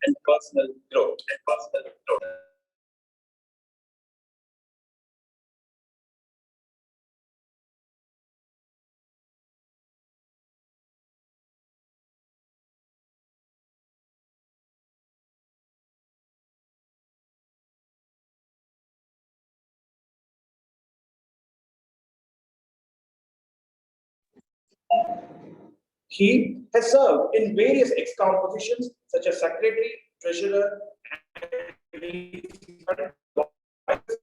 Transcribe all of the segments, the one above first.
and personal growth. He has served in various ExCom positions such as Secretary, Treasurer,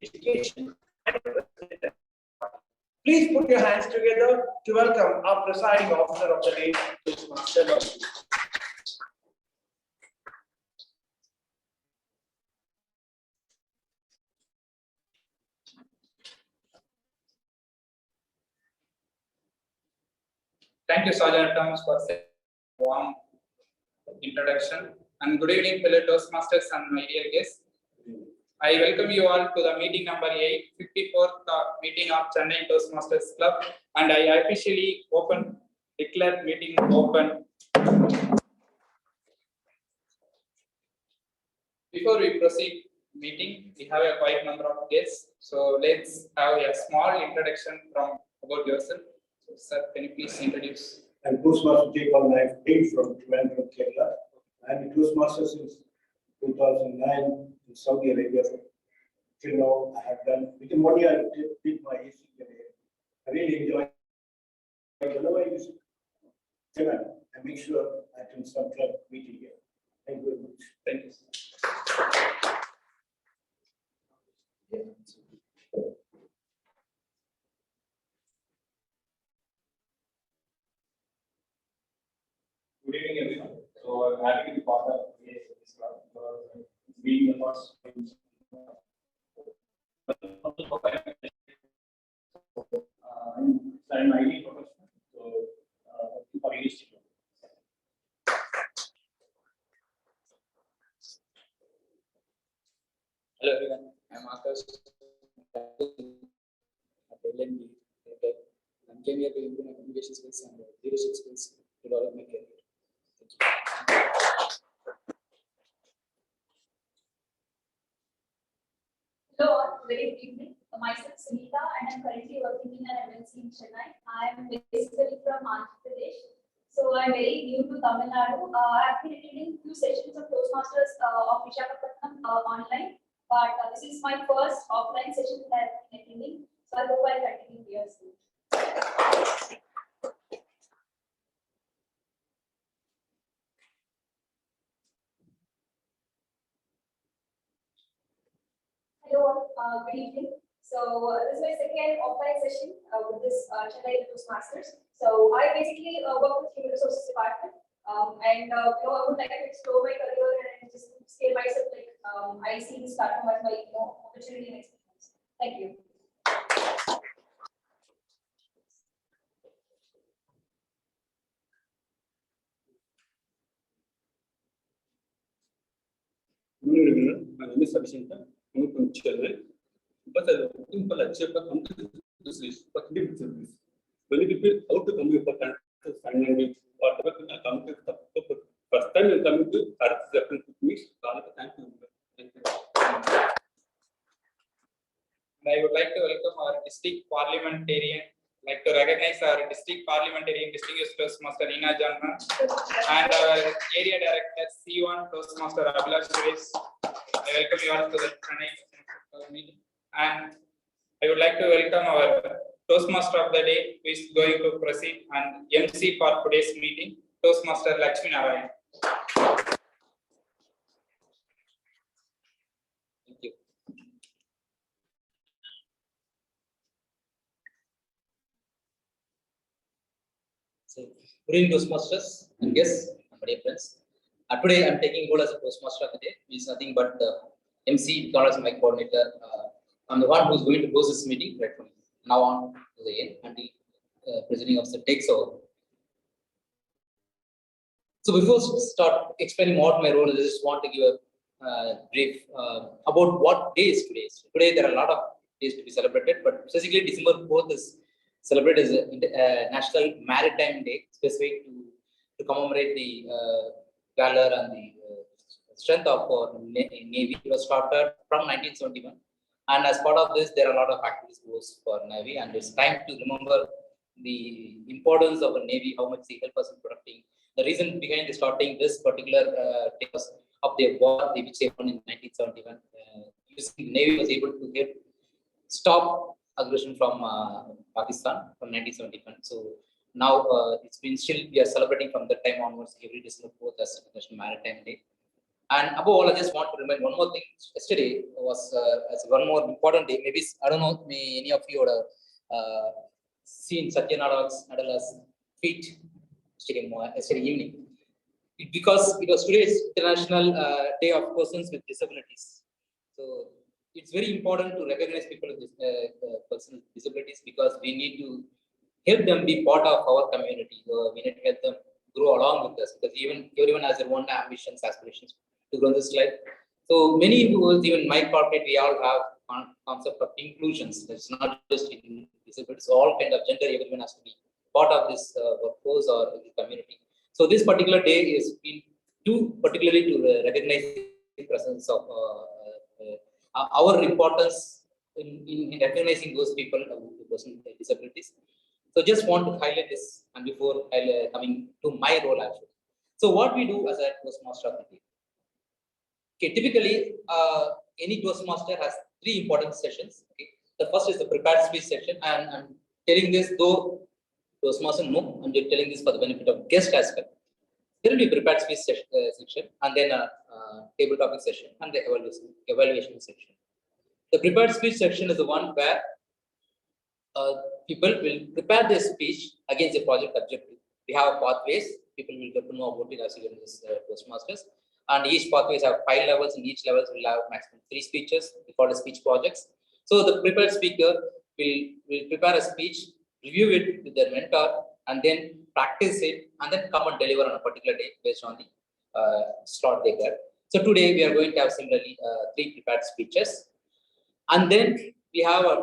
Education, and President. Please put your hands together to welcome our presiding officer of the day, Toastmasters. Thank you, Sergeant Thomas, for the warm introduction. And good evening, fellow Toastmasters and my dear guests. I welcome you all to the meeting number 8, 54th meeting of Chennai Toastmasters Club. And I officially declare meeting open. Before we proceed meeting, we have a quite number of guests. So let's have a small introduction from about yourself. So, sir, can you please introduce? I'm Toastmaster J. from Trivandrum, Kerala. I'm a Toastmaster since 2009 in Saudi Arabia. Till now, I have done within 1 year. I did my ACCA. I really enjoy. Whenever I visit Chennai, I make sure I attend some club meeting here. Thank you very much. Thank you. Good evening, everyone. So I'm happy to be part of this club. Being the first. I'm an IT professional. So for English. Hello everyone, I'm Akash. I came here to improve my communication skills and leadership skills to develop my career. Hello, very good evening. Myself Sunita and I'm currently working in an MNC in Chennai. I am basically from Andhra Pradesh. So I'm very new to Tamil Nadu. I've been attending few sessions of Toastmasters of Visakhapatnam online, but this is my first offline session that I've been attending. So I hope I'll continue here soon. Hello, good evening. So this is my second offline session with this Chennai Toastmasters. So I basically work with Human Resources Department, and I would like to explore my career and just scale myself. Like I see this platform as my opportunity and experience. Thank you. Good evening, my name is Abhishek. I'm from Chennai. But I'm looking for a check of service. Many people how to come for sign language or come to first time you come to reference with me. Thank you. I would like to welcome our district parliamentarian, like to recognize our district parliamentarian distinguished Toastmaster Ina Janna and our area director C1 Toastmaster Abhilash Suresh. I welcome you all to the Chennai meeting. And I would like to welcome our Toastmaster of the day, who is going to proceed and MC for today's meeting, Toastmaster Lakshmi Narayan. Thank you. So, good evening, Toastmasters and guests, my dear friends. Today, I'm taking role as a Toastmaster of the day, which is nothing but MC, as my coordinator. I'm the one who's going to host this meeting right from now on to the end until presiding officer takes over. So before we start explaining what my role is, I just want to give a brief about what day is today. So today there are a lot of days to be celebrated, but specifically December 4th is celebrated as a National Maritime Day, specific to commemorate the valor and the strength of Navy. It was started from 1971. And as part of this, there are a lot of activities goes for Navy, and it's time to remember the importance of a Navy, how much they help us in protecting. The reason behind the starting this particular was of the war which they won in 1971. Using Navy was able to help stop aggression from Pakistan from 1971. So now it's been still we are celebrating from that time onwards every December 4th as International Maritime Day. And above all, I just want to remind one more thing. Yesterday was as one more important day. Maybe I don't know. Any of you would have seen Satya Nadala's tweet yesterday evening. Because it was today's International Day of Persons with Disabilities. So it's very important to recognize people with persons with disabilities because we need to help them be part of our community. We need to help them grow along with us because everyone has their own ambitions, aspirations to grow in this life. So many individuals, even my corporate, we all have concept of inclusions. It's not just in disabilities, all kind of gender, everyone has to be part of this workforce or the community. So this particular day is been particularly to recognize the presence of our importance in recognizing those people with disabilities. So just want to highlight this and before coming to my role actually. So what we do as a Toastmaster of the day. Okay, typically any Toastmaster has three important sessions. Okay. The first is the prepared speech section, and I'm telling this though Toastmaster no, I'm just telling this for the benefit of guest as well. There will be prepared speech section and then a table topic session and the evaluation section. The prepared speech section is the one where people will prepare their speech against the project objective. We have pathways. People will get to know about it as you in this Toastmasters. And each pathways have 5 levels, and each levels will have maximum 3 speeches. We call it speech projects. So the prepared speaker will prepare a speech, review it with their mentor, and then practice it, and then come and deliver on a particular day based on the slot they get. So today we are going to have similarly 3 prepared speeches, and then we have a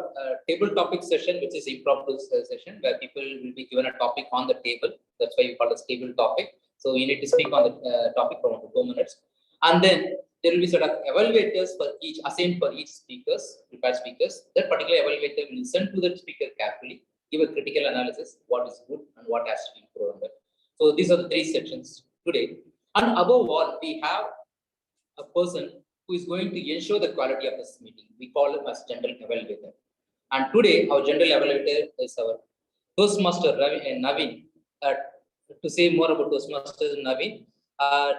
table topic session, which is impromptu session where people will be given a topic on the table. That's why we call it table topic. So you need to speak on the topic for 2 minutes, and then there will be sort of evaluators for each assigned for each prepared speakers. That particular evaluator will listen to the speaker carefully, give a critical analysis, what is good and what has to be improved on that. So these are the 3 sections today. And above all, we have a person who is going to ensure the quality of this meeting. We call him as general evaluator. And today, our general evaluator is our Toastmaster Naveen. To say more about Toastmaster Naveen,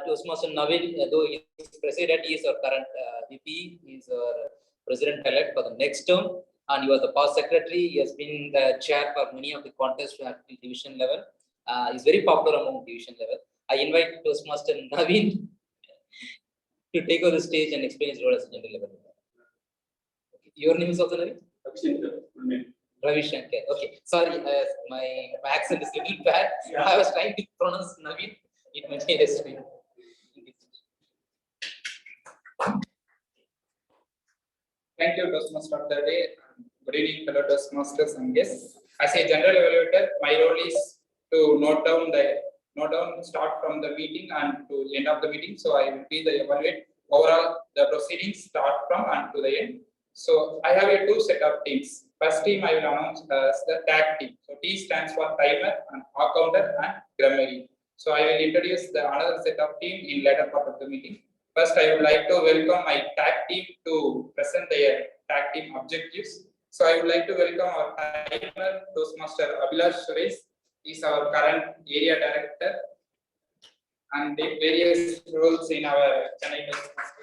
Toastmaster Naveen, though he is president, he is our current VP, he is our president-elect for the next term, and he was the past secretary. He has been the chair for many of the contests at the division level. He is very popular among division level. I invite Toastmaster Naveen to take over the stage and explain his role as a general evaluator. Okay. Your name is also Naveen? Ravi Shankar. Okay, sorry, my accent is a little bad. Yeah. I was trying to pronounce Naveen. It might be restrained. Thank you, Toastmaster of the day. Good evening, fellow Toastmasters and guests. As a general evaluator, my role is to note down start from the meeting and to end of the meeting. So I will be the evaluate overall the proceedings start from and to the end. So I have a 2 set of teams. First team I will announce as the tag team. So T stands for timer and counter and grammarian. So I will introduce the another set of team in later part of the meeting. First, I would like to welcome my tag team to present their tag team objectives. So I would like to welcome our timer Toastmaster Abhilash Suresh. He is our current area director and did various roles in our Chennai Toastmasters.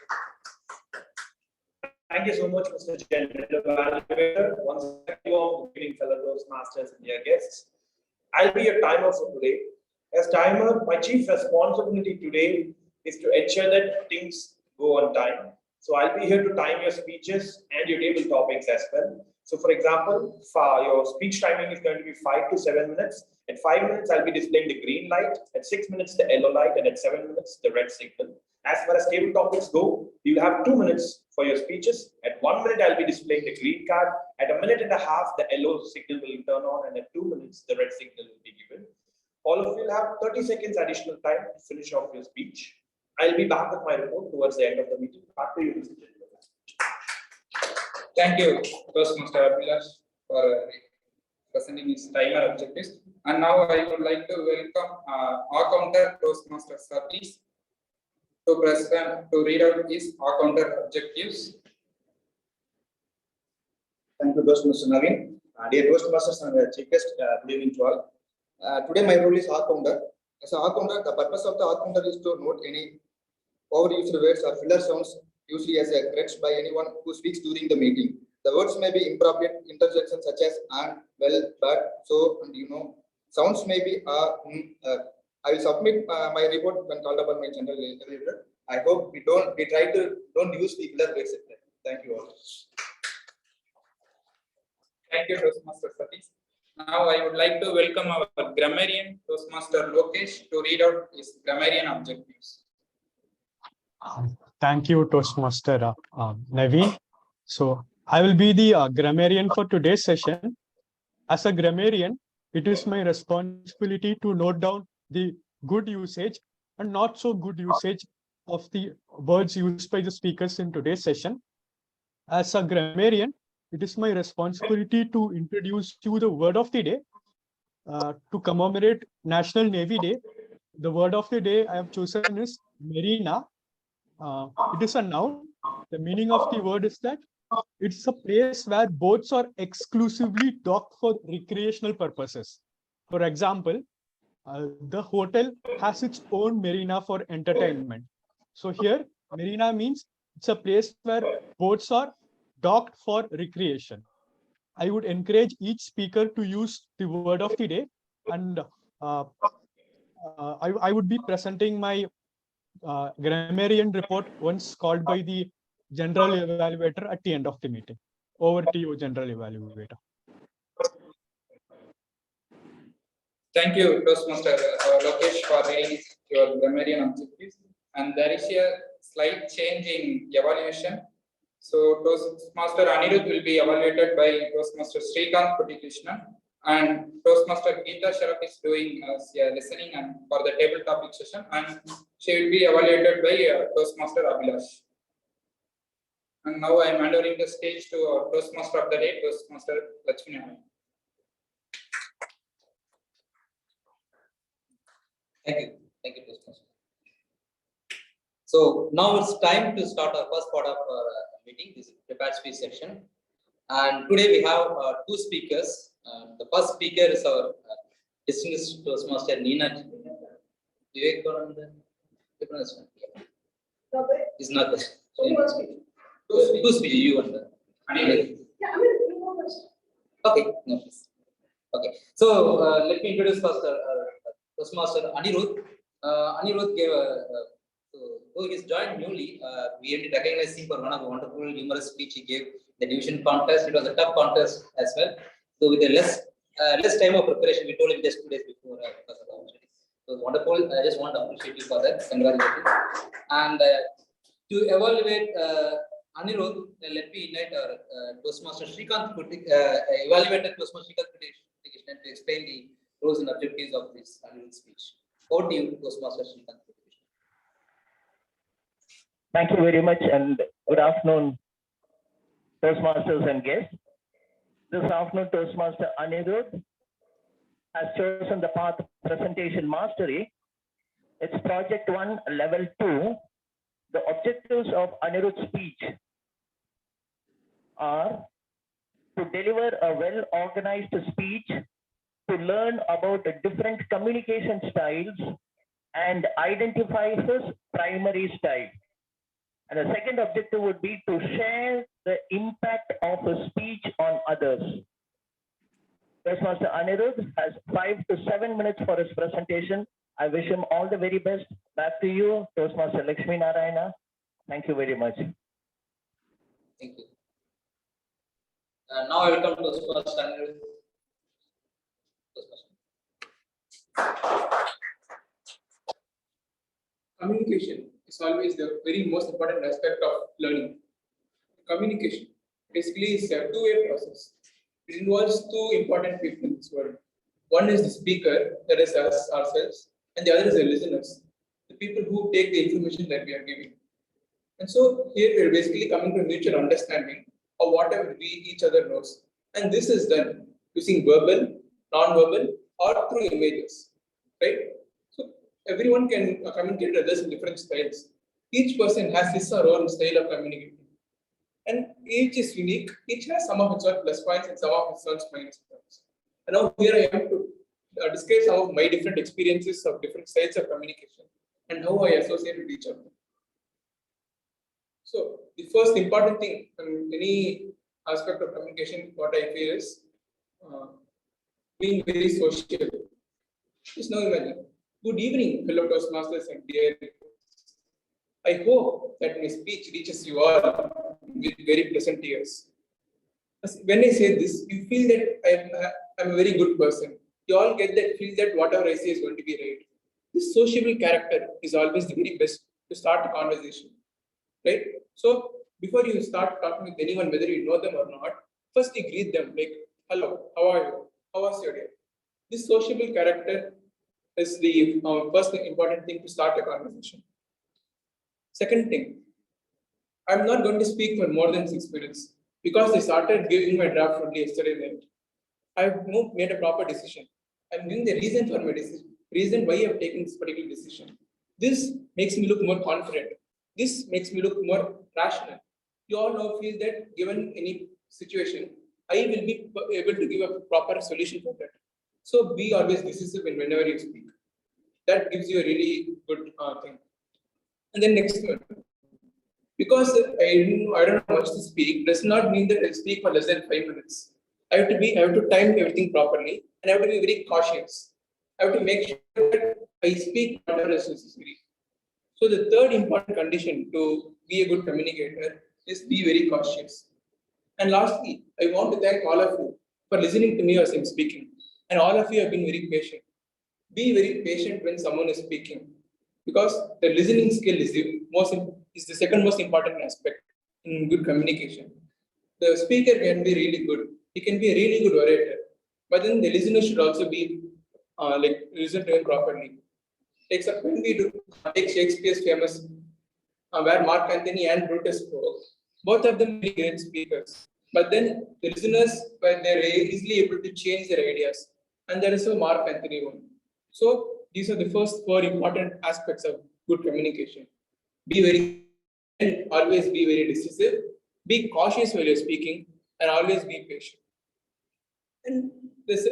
Thank you so much, Mr. General Evaluator. Once again, good evening, fellow Toastmasters and dear guests. I'll be your timer for today. As timer, my chief responsibility today is to ensure that things go on time. So I'll be here to time your speeches and your table topics as well. So for example, your speech timing is going to be 5 to 7 minutes. At 5 minutes, I'll be displaying the green light. At 6 minutes, the yellow light. And at 7 minutes, the red signal. As far as table topics go, you'll have 2 minutes for your speeches. At 1 minute, I'll be displaying the green card. At 1.5 minutes, the yellow signal will turn on. And at 2 minutes, the red signal will be given. All of you will have 30 seconds additional time to finish off your speech. I'll be back with my report towards the end of the meeting. Back to you, Mr. Chairman. Thank you, Toastmaster Abhilash, for presenting his timer objectives. And now I would like to welcome our counter Toastmaster Satish to read out his counter objectives. Thank you, Toastmaster Naveen. Dear Toastmasters and Chief Guest, good evening to all. Today my role is counter. As a counter, the purpose of the counter is to note any overused words or filler sounds, usually as a threats by anyone who speaks during the meeting. The words may be inappropriate interjections such as and, well, but, so, and you know. Sounds may be I will submit my report when called upon my general leader. I hope we don't use the filler words. Thank you all. Thank you, Toastmaster Satish. Now I would like to welcome our grammarian, Toastmaster Lokesh, to read out his grammarian objectives. Thank you, Toastmaster Naveen. So I will be the grammarian for today's session. As a grammarian, it is my responsibility to note down the good usage and not so good usage of the words used by the speakers in today's session. As a grammarian, it is my responsibility to introduce you the word of the day. To commemorate National Navy Day, the word of the day I have chosen is marina. It is a noun. The meaning of the word is that it's a place where boats are exclusively docked for recreational purposes. For example, the hotel has its own marina for entertainment. So here, marina means it's a place where boats are docked for recreation. I would encourage each speaker to use the word of the day, and I would be presenting my grammarian report once called by the general evaluator at the end of the meeting. Over to you, general evaluator. Thank you, Toastmaster Lokesh, for reading your grammarian objectives. And there is a slight change in evaluation. So Toastmaster Anirudh will be evaluated by Toastmaster Srikanth Putikrishnan, and Toastmaster Geeta Sharaf is doing listening and for the table topic session, and she will be evaluated by Toastmaster Abhilash. And now I am handing the stage to our Toastmaster of the day, Toastmaster Lakshmi. Thank you, Toastmaster. So now it's time to start our first part of our meeting, this prepared speech section. And today we have two speakers. The first speaker is our distinguished Toastmaster Nina. Is not there. Two speakers, you and okay, no, please. Okay, so let me introduce first Toastmaster Anirudh. Anirudh gave though he is joined newly, we had to recognize him for one of the wonderful humorous speech he gave the division contest. It was a tough contest as well. So with a less time of preparation, we told him just 2 days before because of the opportunity. So it was wonderful. I just want to appreciate you for that. Congratulations. And to evaluate Anirudh, let me invite our Toastmaster Srikanth evaluated Toastmaster Srikanth Putikrishnan to explain the roles and objectives of this Anirudh speech. Over to you, Toastmaster Srikanth. Thank you very much and good afternoon, Toastmasters and guests. This afternoon, Toastmaster Anirudh has chosen the path of presentation mastery. It's project 1, level 2. The objectives of Anirudh's speech are to deliver a well-organized speech, to learn about the different communication styles and identify his primary style. And the second objective would be to share the impact of his speech on others. Toastmaster Anirudh has 5 to 7 minutes for his presentation. I wish him all the very best. Back to you, Toastmaster Lakshmi Narayana. Thank you very much. Thank you. Now I welcome Toastmaster Anirudh. Communication is always the very most important aspect of learning. Communication basically is a two-way process. It involves two important people in this world. One is the speaker, that is us ourselves, and the other is the listeners. the people who take the information that we are giving. And so here we are basically coming to a mutual understanding of whatever we each other knows. And this is done using verbal, non-verbal, or through images, right? So everyone can communicate with others in different styles. Each person has his or her own style of communicating. And each is unique, each has some of its own plus points and some of its own minus points. And now here I am to describe some of my different experiences of different styles of communication and how I associate with each of them. So the first important thing in any aspect of communication, what I feel is being very social. Just now imagine. Good evening, fellow Toastmasters and dear. I hope that my speech reaches you all with very pleasant ears. When I say this, you feel that I'm a very good person. You all get that, feel that whatever I say is going to be right. This sociable character is always the very best to start a conversation, right? So before you start talking with anyone, whether you know them or not, first you greet them like, hello, how are you? How was your day? This sociable character is the first important thing to start a conversation. Second thing, I'm not going to speak for more than 6 minutes because I started giving my draft only yesterday night. I've made a proper decision. I'm giving the reason for my decision, reason why I've taken this particular decision. This makes me look more confident. This makes me look more rational. You all now feel that given any situation, I will be able to give a proper solution for that. So be always decisive in whenever you speak. That gives you a really good thing. And then next one. Because I don't know much to speak, does not mean that I speak for less than 5 minutes. I have to time everything properly, and I have to be very cautious. I have to make sure that I speak whatever is necessary. So the third important condition to be a good communicator is be very cautious. And lastly, I want to thank all of you for listening to me as I'm speaking. And all of you have been very patient. Be very patient when someone is speaking, because the listening skill is the second most important aspect in good communication. The speaker can be really good. He can be a really good orator, but then the listener should also be listen to him properly. When we take Shakespeare's famous where Mark Antony and Brutus spoke, both of them very great speakers. But then the listeners were easily able to change their ideas, and there is a Mark Antony one. So these are the first 4 important aspects of good communication. Be very, and always be very decisive. Be cautious while you're speaking, and always be patient. And this,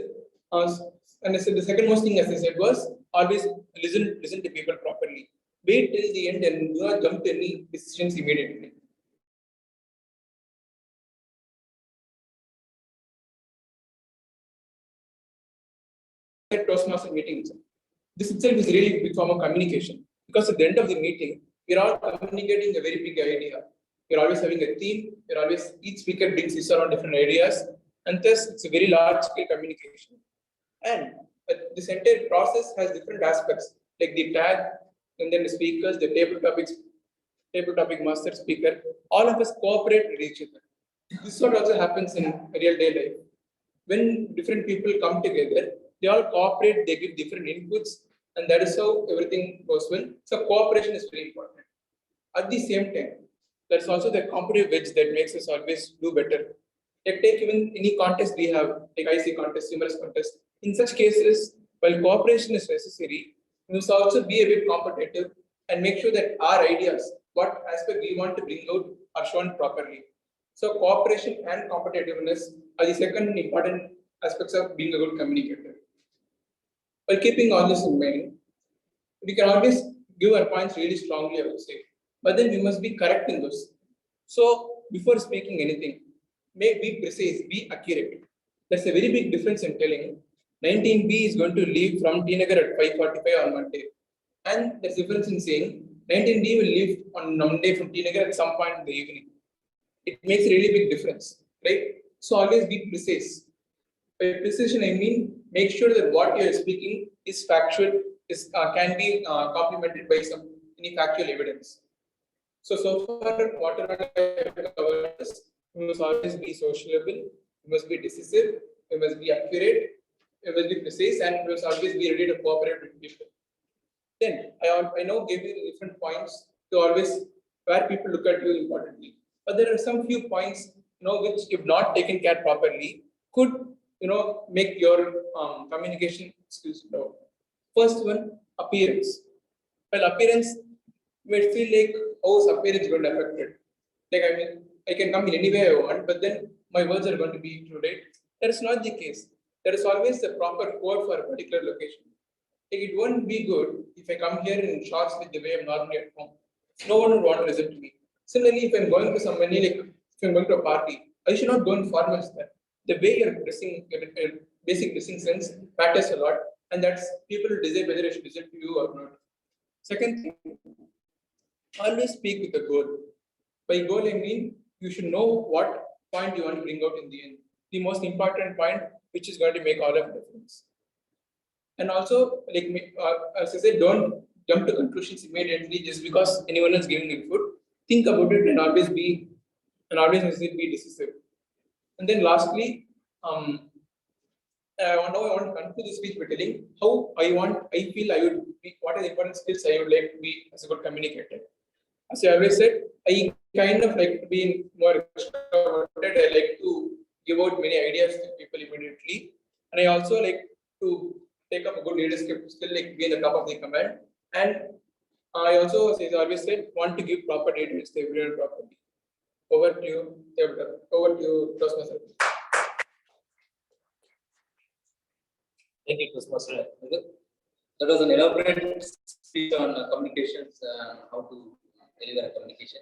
and I said the second most thing, as I said, was always listen to people properly. Wait till the end and do not jump to any decisions immediately. Toastmaster meetings. This itself is really a big form of communication, because at the end of the meeting, we're all communicating a very big idea. We're always having a theme. Each speaker brings his or different ideas, and thus it's a very large scale communication. And this entire process has different aspects, like the tag, and then the speakers, the table topic master speaker. All of us cooperate with each other. This is what also happens in real day life. When different people come together, they all cooperate, they give different inputs, and that is how everything goes well. So cooperation is very important. At the same time, there's also the competitive edge that makes us always do better. Like take even any contest we have, like IC contest, numerous contests. In such cases, while cooperation is necessary, we must also be a bit competitive and make sure that our ideas, what aspect we want to bring out, are shown properly. So cooperation and competitiveness are the second important aspects of being a good communicator. By keeping all this in mind, we can always give our points really strongly, I would say, but then we must be correct in those. So before speaking anything, be precise, be accurate. There's a very big difference in telling 19B is going to leave from T Nagar at 5:45 on Monday, and there's a difference in saying 19D will leave on Monday from T Nagar at some point in the evening. It makes a really big difference, right? So always be precise. By precision, I mean make sure that what you are speaking is factual, can be complemented by any factual evidence. So far, whatever I have covered is, you must always be sociable, you must be decisive, you must be accurate, you must be precise, and you must always be ready to cooperate with people. then I now gave you different points to always where people look at you importantly. But there are some few points, which if not taken care properly, could, make your communication skills low. First one, appearance. Well, appearance may feel like how is appearance going to affect it? Like, I mean, I can come in any way I want, but then my words are going to be included. That is not the case. There is always a proper code for a particular location. Like, it won't be good if I come here in shorts with the way I'm normally at home. No one would want to listen to me. Similarly, if I'm going to somewhere, like if I'm going to a party, I should not go in formals there. The way you're dressing, your basic dressing sense matters a lot, and that's people will decide whether I should listen to you or not. Second thing, always speak with a goal. By goal, I mean you should know what point you want to bring out in the end. The most important point, which is going to make all of the difference. And also, like as I said, don't jump to conclusions immediately just because anyone is giving input. Think about it and always be decisive. And then lastly, I want to conclude this speech by telling how I feel I would be, what are the important skills I would like to be as a good communicator. As I always said, I kind of like to be more extroverted. I like to give out many ideas to people immediately. And I also like to take up a good leadership skill, like be in the top of the command. And I also, as I always said, want to give proper details to everyone properly. Over to you, Devda. Over to you, Toastmaster. Thank you, Toastmaster. That was an elaborate speech on communications, how to deliver a communication.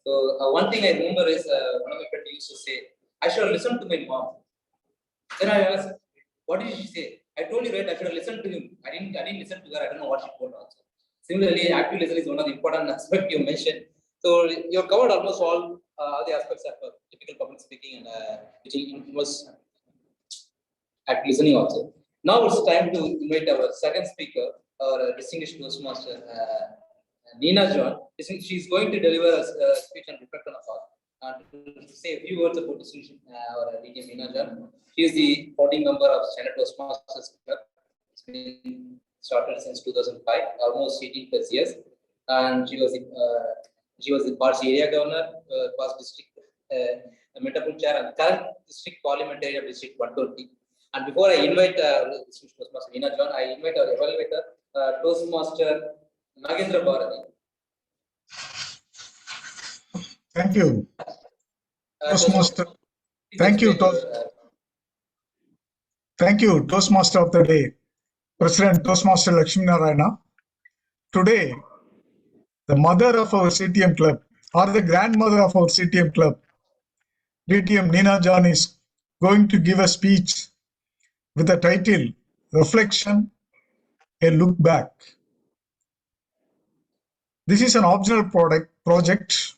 So one thing I remember is one of my friends used to say, I should have listened to my mom. Then I asked, what did she say? I told you, right, I should have listened to him. I didn't listen to her. I don't know what she told also. Similarly, active listening is one of the important aspects you mentioned. So you've covered almost all the aspects of typical public speaking and which was active listening also. Now it's time to invite our second speaker, our distinguished Toastmaster, Nina John. She's going to deliver a speech and reflect on a thought. To say a few words about distinguished our DTM Nina John. She is the founding member of Chennai Toastmasters Club. It's been started since 2005, almost 18 plus years, and she was the past area governor, past district Metapur chair, and current district parliamentarian of District 120. And before I invite Toastmaster Nina John, I invite our evaluator, Toastmaster Nagendra Bharati. Thank you, Toastmaster. Thank you, Thank you, Toastmaster of the Day, President Toastmaster Lakshmi Narayana. Today, the mother of our CTM club, or the grandmother of our CTM club, DTM Nina John, is going to give a speech with the title, Reflection, a Look Back. This is an optional project.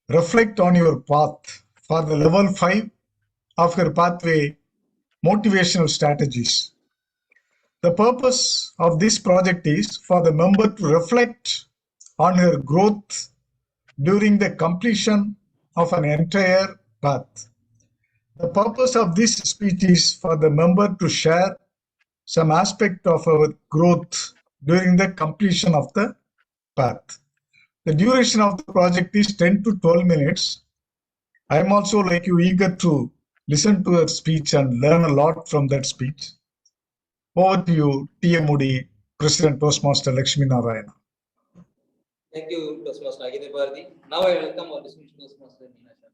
Reflect on your path for the level 5 of your pathway motivational strategies. The purpose of this project is for the member to reflect on her growth during the completion of an entire path. The purpose of this speech is for the member to share some aspect of our growth during the completion of the path. The duration of the project is 10 to 12 minutes. I am also, like you, eager to listen to her speech and learn a lot from that speech. Over to you, TMOD, President Toastmaster Lakshmi Narayana. Thank you, Toastmaster Nagendra Bharati. Now I welcome our distinguished Toastmaster Nina John.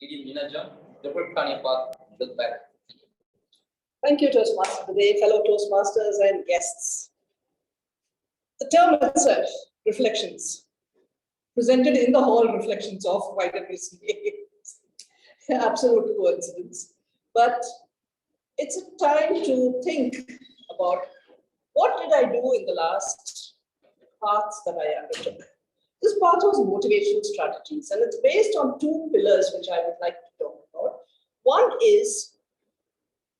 DTM Nina John, reflect on your path, look back. Thank you, Toastmaster today, fellow Toastmasters and guests. The term itself, reflections, presented in the hall reflections of YWCA. Absolute coincidence. But it's a time to think about what did I do in the last paths that I undertook. This path was motivational strategies, and it's based on two pillars which I would like to talk about. One is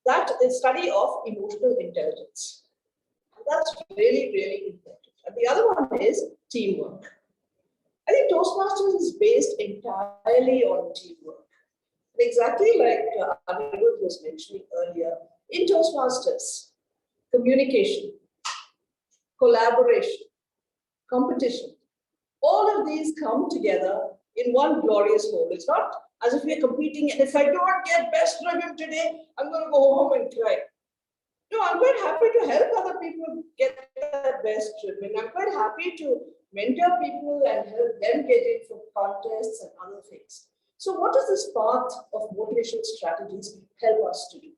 that is study of emotional intelligence. That's really, really important. And the other one is teamwork. I think Toastmasters is based entirely on teamwork. And exactly like Anirudh was mentioning earlier, in Toastmasters, communication, collaboration, competition. All of these come together in one glorious whole. It's not as if we're competing, and if I don't get best review today, I'm going to go home and cry. No, I'm quite happy to help other people get their best review. I'm quite happy to mentor people and help them get in for contests and other things. So what does this path of motivational strategies help us to do?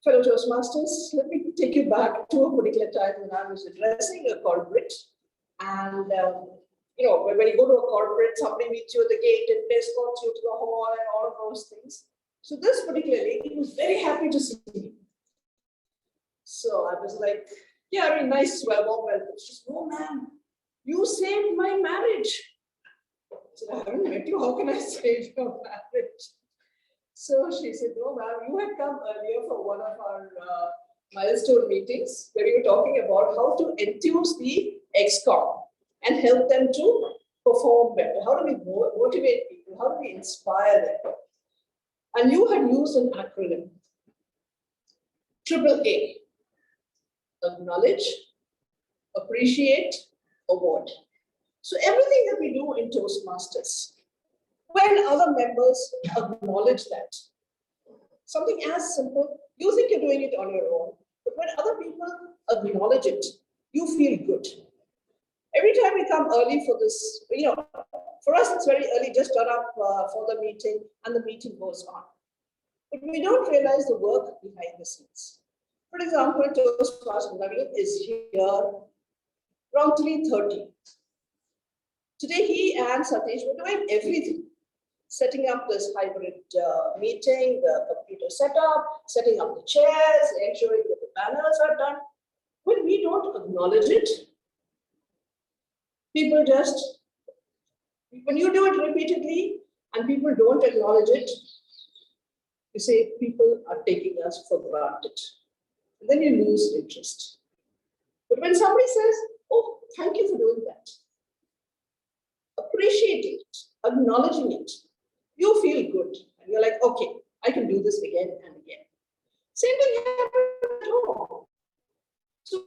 Fellow Toastmasters, let me take you back to a particular time when I was addressing a corporate. And, you know, when you go to a corporate, somebody meets you at the gate and escorts you to the hall and all of those things. So this particular lady was very happy to see me. So I was like, yeah, I mean, nice, warm welcome. She said, oh, ma'am, you saved my marriage. I said, I haven't met you. How can I save your marriage? So she said, no, ma'am, you had come earlier for one of our milestone meetings where we were talking about how to enthuse the ex-com and help them to perform better. How do we motivate people? How do we inspire them? And you had used an acronym, AAA. Acknowledge, appreciate, award. So everything that we do in Toastmasters, when other members acknowledge that, something as simple, you think you're doing it on your own, but when other people acknowledge it, you feel good. Every time we come early for this, you know, for us it's very early, just turn up for the meeting and the meeting goes on. But we don't realize the work behind the scenes. For example, Toastmasters Naveen is here around 3:30. Today, he and Satish were doing everything. Setting up this hybrid meeting, the computer setup, setting up the chairs, ensuring that the banners are done. When we don't acknowledge it, people just, when you do it repeatedly and people don't acknowledge it, you say people are taking us for granted. And then you lose interest. But when somebody says, oh, thank you for doing that, appreciating it, acknowledging it, you feel good. And you're like, okay, I can do this again and again. Same thing happened at home. So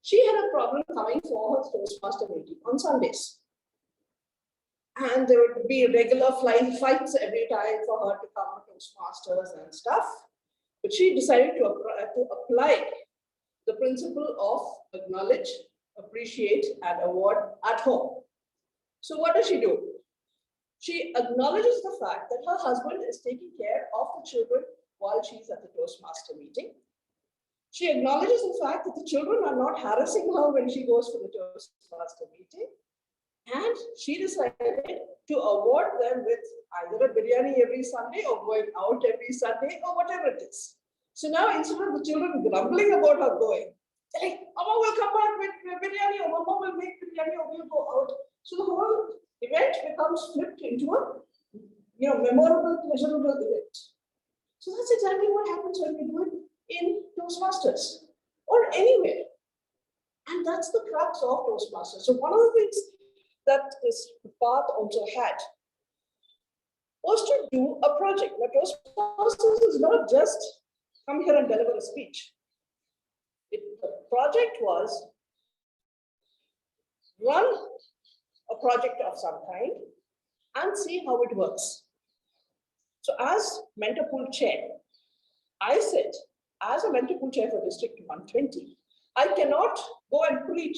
she had a problem coming for her Toastmaster meeting on Sundays. And there would be regular flying fights every time for her to come to Toastmasters and stuff. But she decided to apply the principle of acknowledge, appreciate, and award at home. So what does she do? She acknowledges the fact that her husband is taking care of the children while she's at the Toastmaster meeting. She acknowledges the fact that the children are not harassing her when she goes for the Toastmaster meeting. And she decided to award them with either a biryani every Sunday or going out every Sunday or whatever it is. So now instead of the children grumbling about her going, they're like, Mama will come back with biryani, or Mama will make biryani, or we'll go out. So the whole event becomes flipped into a memorable, pleasurable event. So that's exactly what happens when we do it in Toastmasters or anywhere. And that's the crux of Toastmasters. So one of the things that this path also had was to do a project. Now, Toastmasters is not just come here and deliver a speech. The project was run a project of some kind and see how it works. So as mentor pool chair, I said, as a mentor pool chair for District 120, I cannot go and preach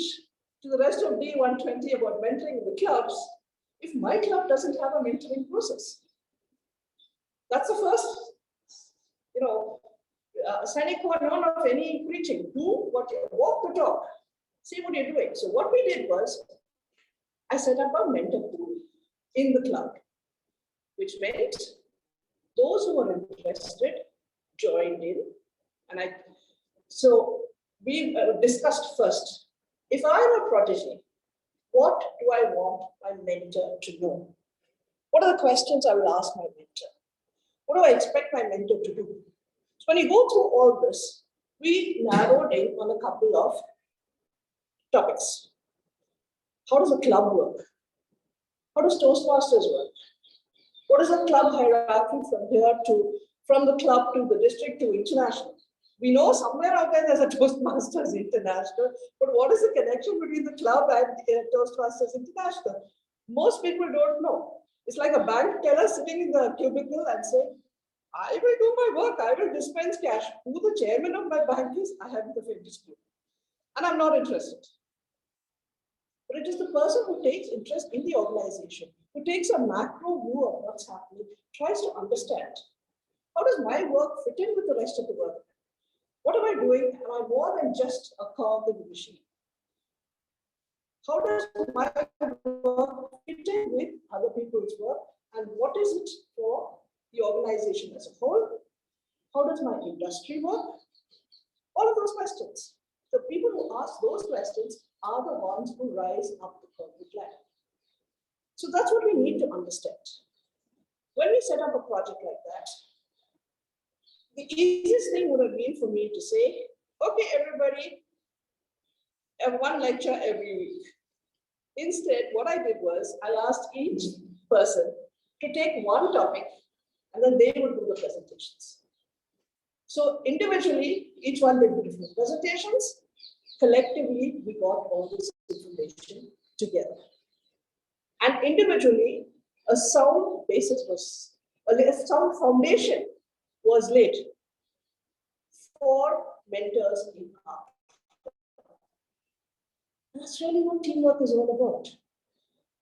to the rest of D120 about mentoring the clubs if my club doesn't have a mentoring process. That's the first, sine qua non of any preaching. Do what you walk the talk, see what you're doing. So what we did was, I set up a mentor pool in the club, which meant those who were interested joined in, and so we discussed first. If I'm a protege, what do I want my mentor to know? What are the questions I will ask my mentor? What do I expect my mentor to do? So when you go through all this, we narrowed in on a couple of topics. How does a club work? How does Toastmasters work? What is a club hierarchy from the club to the district to international? We know somewhere out there there's a Toastmasters International, but what is the connection between the club and Toastmasters International? Most people don't know. It's like a bank teller sitting in the cubicle and saying, I will do my work, I will dispense cash. Who the chairman of my bank is, I haven't the faintest clue. And I'm not interested. But it is the person who takes interest in the organization, who takes a macro view of what's happening, tries to understand, how does my work fit in with the rest of the work? What am I doing? Am I more than just a cog in the machine? How does my work fit in with other people's work? And what is it for the organization as a whole? How does my industry work? All of those questions. The people who ask those questions are the ones who rise up the corporate ladder. So that's what we need to understand. When we set up a project like that, the easiest thing would have been for me to say, okay, everybody, have one lecture every week. Instead, what I did was I asked each person to take one topic and then they would do the presentations. So individually, each one did different presentations. Collectively, we got all this information together. And individually, a sound basis was, a sound foundation was laid for mentors in art. That's really what teamwork is all about.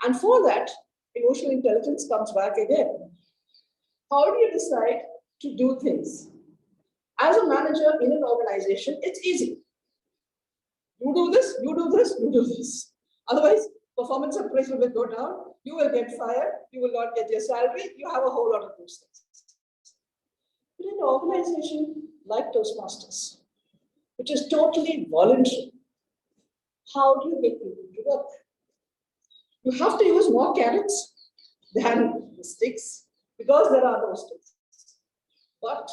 And for that, emotional intelligence comes back again. How do you decide to do things? As a manager in an organization, it's easy. You do this, you do this, you do this. Otherwise, performance appraisal will go down, you will get fired, you will not get your salary, you have a whole lot of those things. But in an organization like Toastmasters, which is totally voluntary, how do you get people to work? You have to use more carrots than the sticks because there are no sticks. But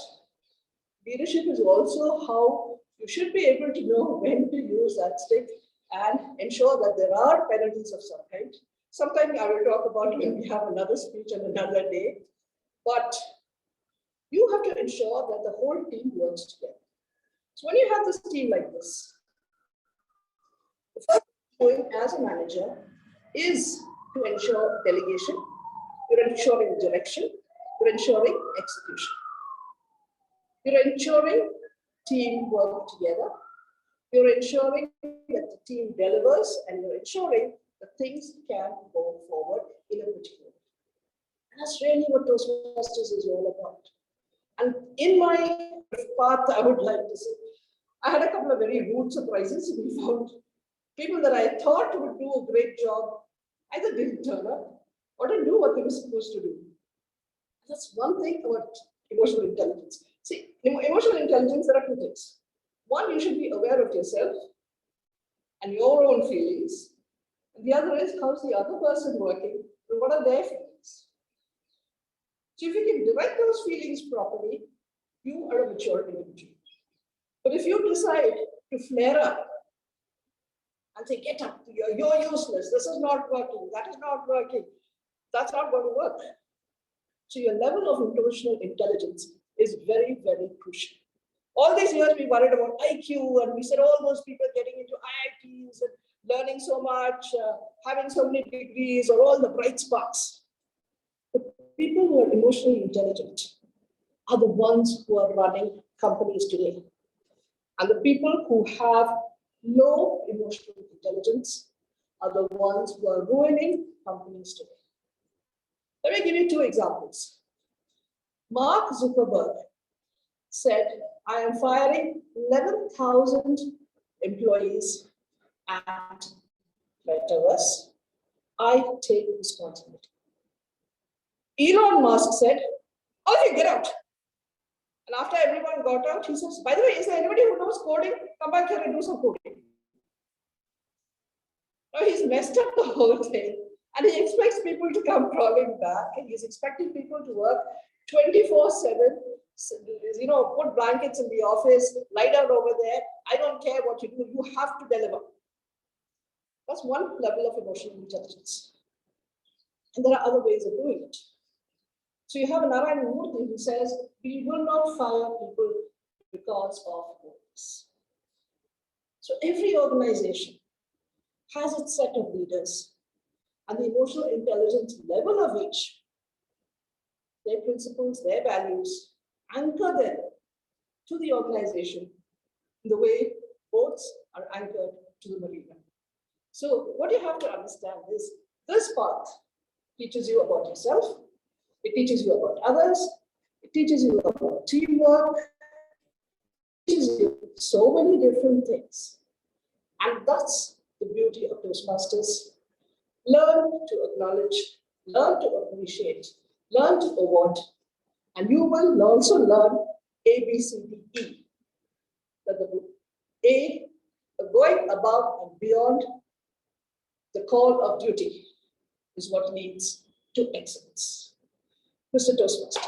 leadership is also how you should be able to know when to use that stick and ensure that there are penalties of some kind. Sometime I will talk about when we have another speech on another day. But you have to ensure that the whole team works together. So when you have this team like this, the first thing as a manager is to ensure delegation, you're ensuring direction, you're ensuring execution. You're ensuring team work together. You're ensuring that the team delivers and you're ensuring that things can go forward in a particular way. And that's really what Toastmasters is all about. And in my path, I would like to say, I had a couple of very rude surprises. We found people that I thought would do a great job either didn't turn up or didn't do what they were supposed to do. That's one thing about emotional intelligence. See, emotional intelligence, there are two things. One, you should be aware of yourself and your own feelings. And the other is, how's the other person working and what are their feelings? So if you can direct those feelings properly, you are a mature individual. But if you decide to flare up and say, get up, you're useless, this is not working, that is not working, that's not going to work. So your level of emotional intelligence is very, very crucial. All these years we worried about IQ and we said all those people getting into IITs and learning so much, having so many degrees or all the bright sparks. The people who are emotionally intelligent are the ones who are running companies today. And the people who have low emotional intelligence are the ones who are ruining companies today. Let me give you two examples. Mark Zuckerberg said, I am firing 11,000 employees at Metaverse. I take responsibility. Elon Musk said, okay, get out. And after everyone got out, he says, by the way, is there anybody who knows coding? Come back here and do some coding. Now he's messed up the whole thing. And he expects people to come crawling back. And he's expecting people to work 24/7, put blankets in the office, lie down over there. I don't care what you do, you have to deliver. That's one level of emotional intelligence. And there are other ways of doing it. So you have Narayana Murthy who says, we will not fire people because of goals. So every organization has its set of leaders, and the emotional intelligence level of each, their principles, their values, anchor them to the organization in the way boats are anchored to the marina. So what you have to understand is this path teaches you about yourself, it teaches you about others, it teaches you about teamwork, it teaches you so many different things. And that's the beauty of Toastmasters. Learn to acknowledge, learn to appreciate, learn to award, and you will also learn A, B, C, D, E. That the A, going above and beyond the call of duty, is what leads to excellence. Mr. Toastmaster.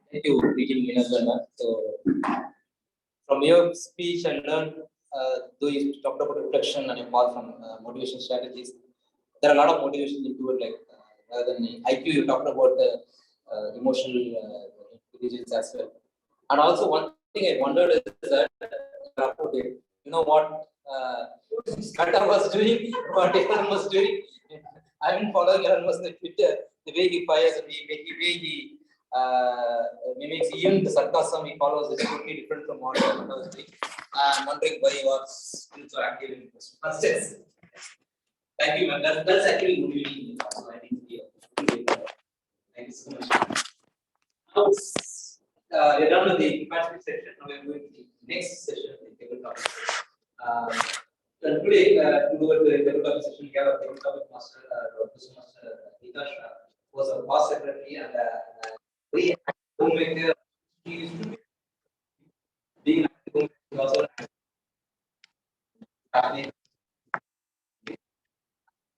Thank you, Nina. So, from your speech, I learned, though you talked about reflection and apart from motivation strategies, there are a lot of motivation into it, like rather than IQ, you talked about the emotional intelligence as well. And also, one thing I wondered is that, you know what Kata was doing, what Elon was doing. I've been following Elon Musk on Twitter, the way he fires, the way he mimics even the sarcasm he follows is totally different from what Elon was doing. I'm wondering why he was still so active in this process. Thank you, man. That's actually motivating. So I think, thank you so much. Now, we're done with the capacity section. Now we're going to the next session, the tabletop. Today, to go to the tabletop session, we have a tabletop master, Toastmaster Nikash, who was our past secretary, and we homemaker. He used to be being homemaker also.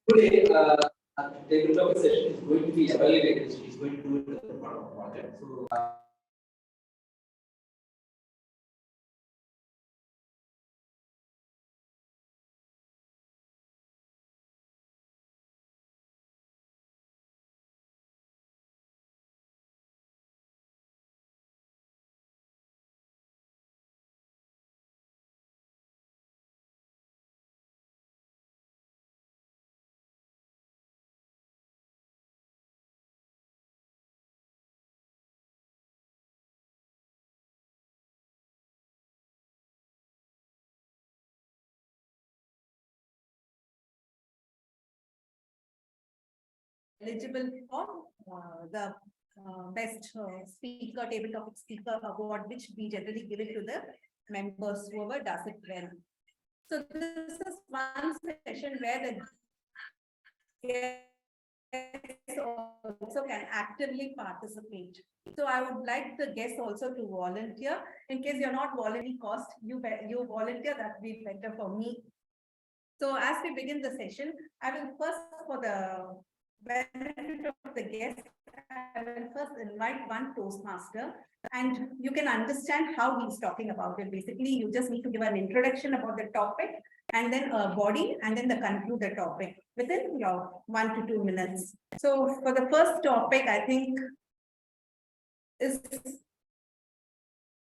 Today, the tabletop session is going to be evaluated. He's going to do it as part of the project. So. Eligible for the best speaker, table topic speaker award, which we generally give it to the members, whoever does it well. So this is one session where the guests also can actively participate. So I would like the guests also to volunteer. In case you're not volunteering cost, you volunteer, that would be better for me. So as we begin the session, I will first, for the benefit of the guests, I will first invite one Toastmaster, and you can understand how he's talking about it. Basically, you just need to give an introduction about the topic, and then a body, and then conclude the topic within your 1 to 2 minutes. So for the first topic, I think is,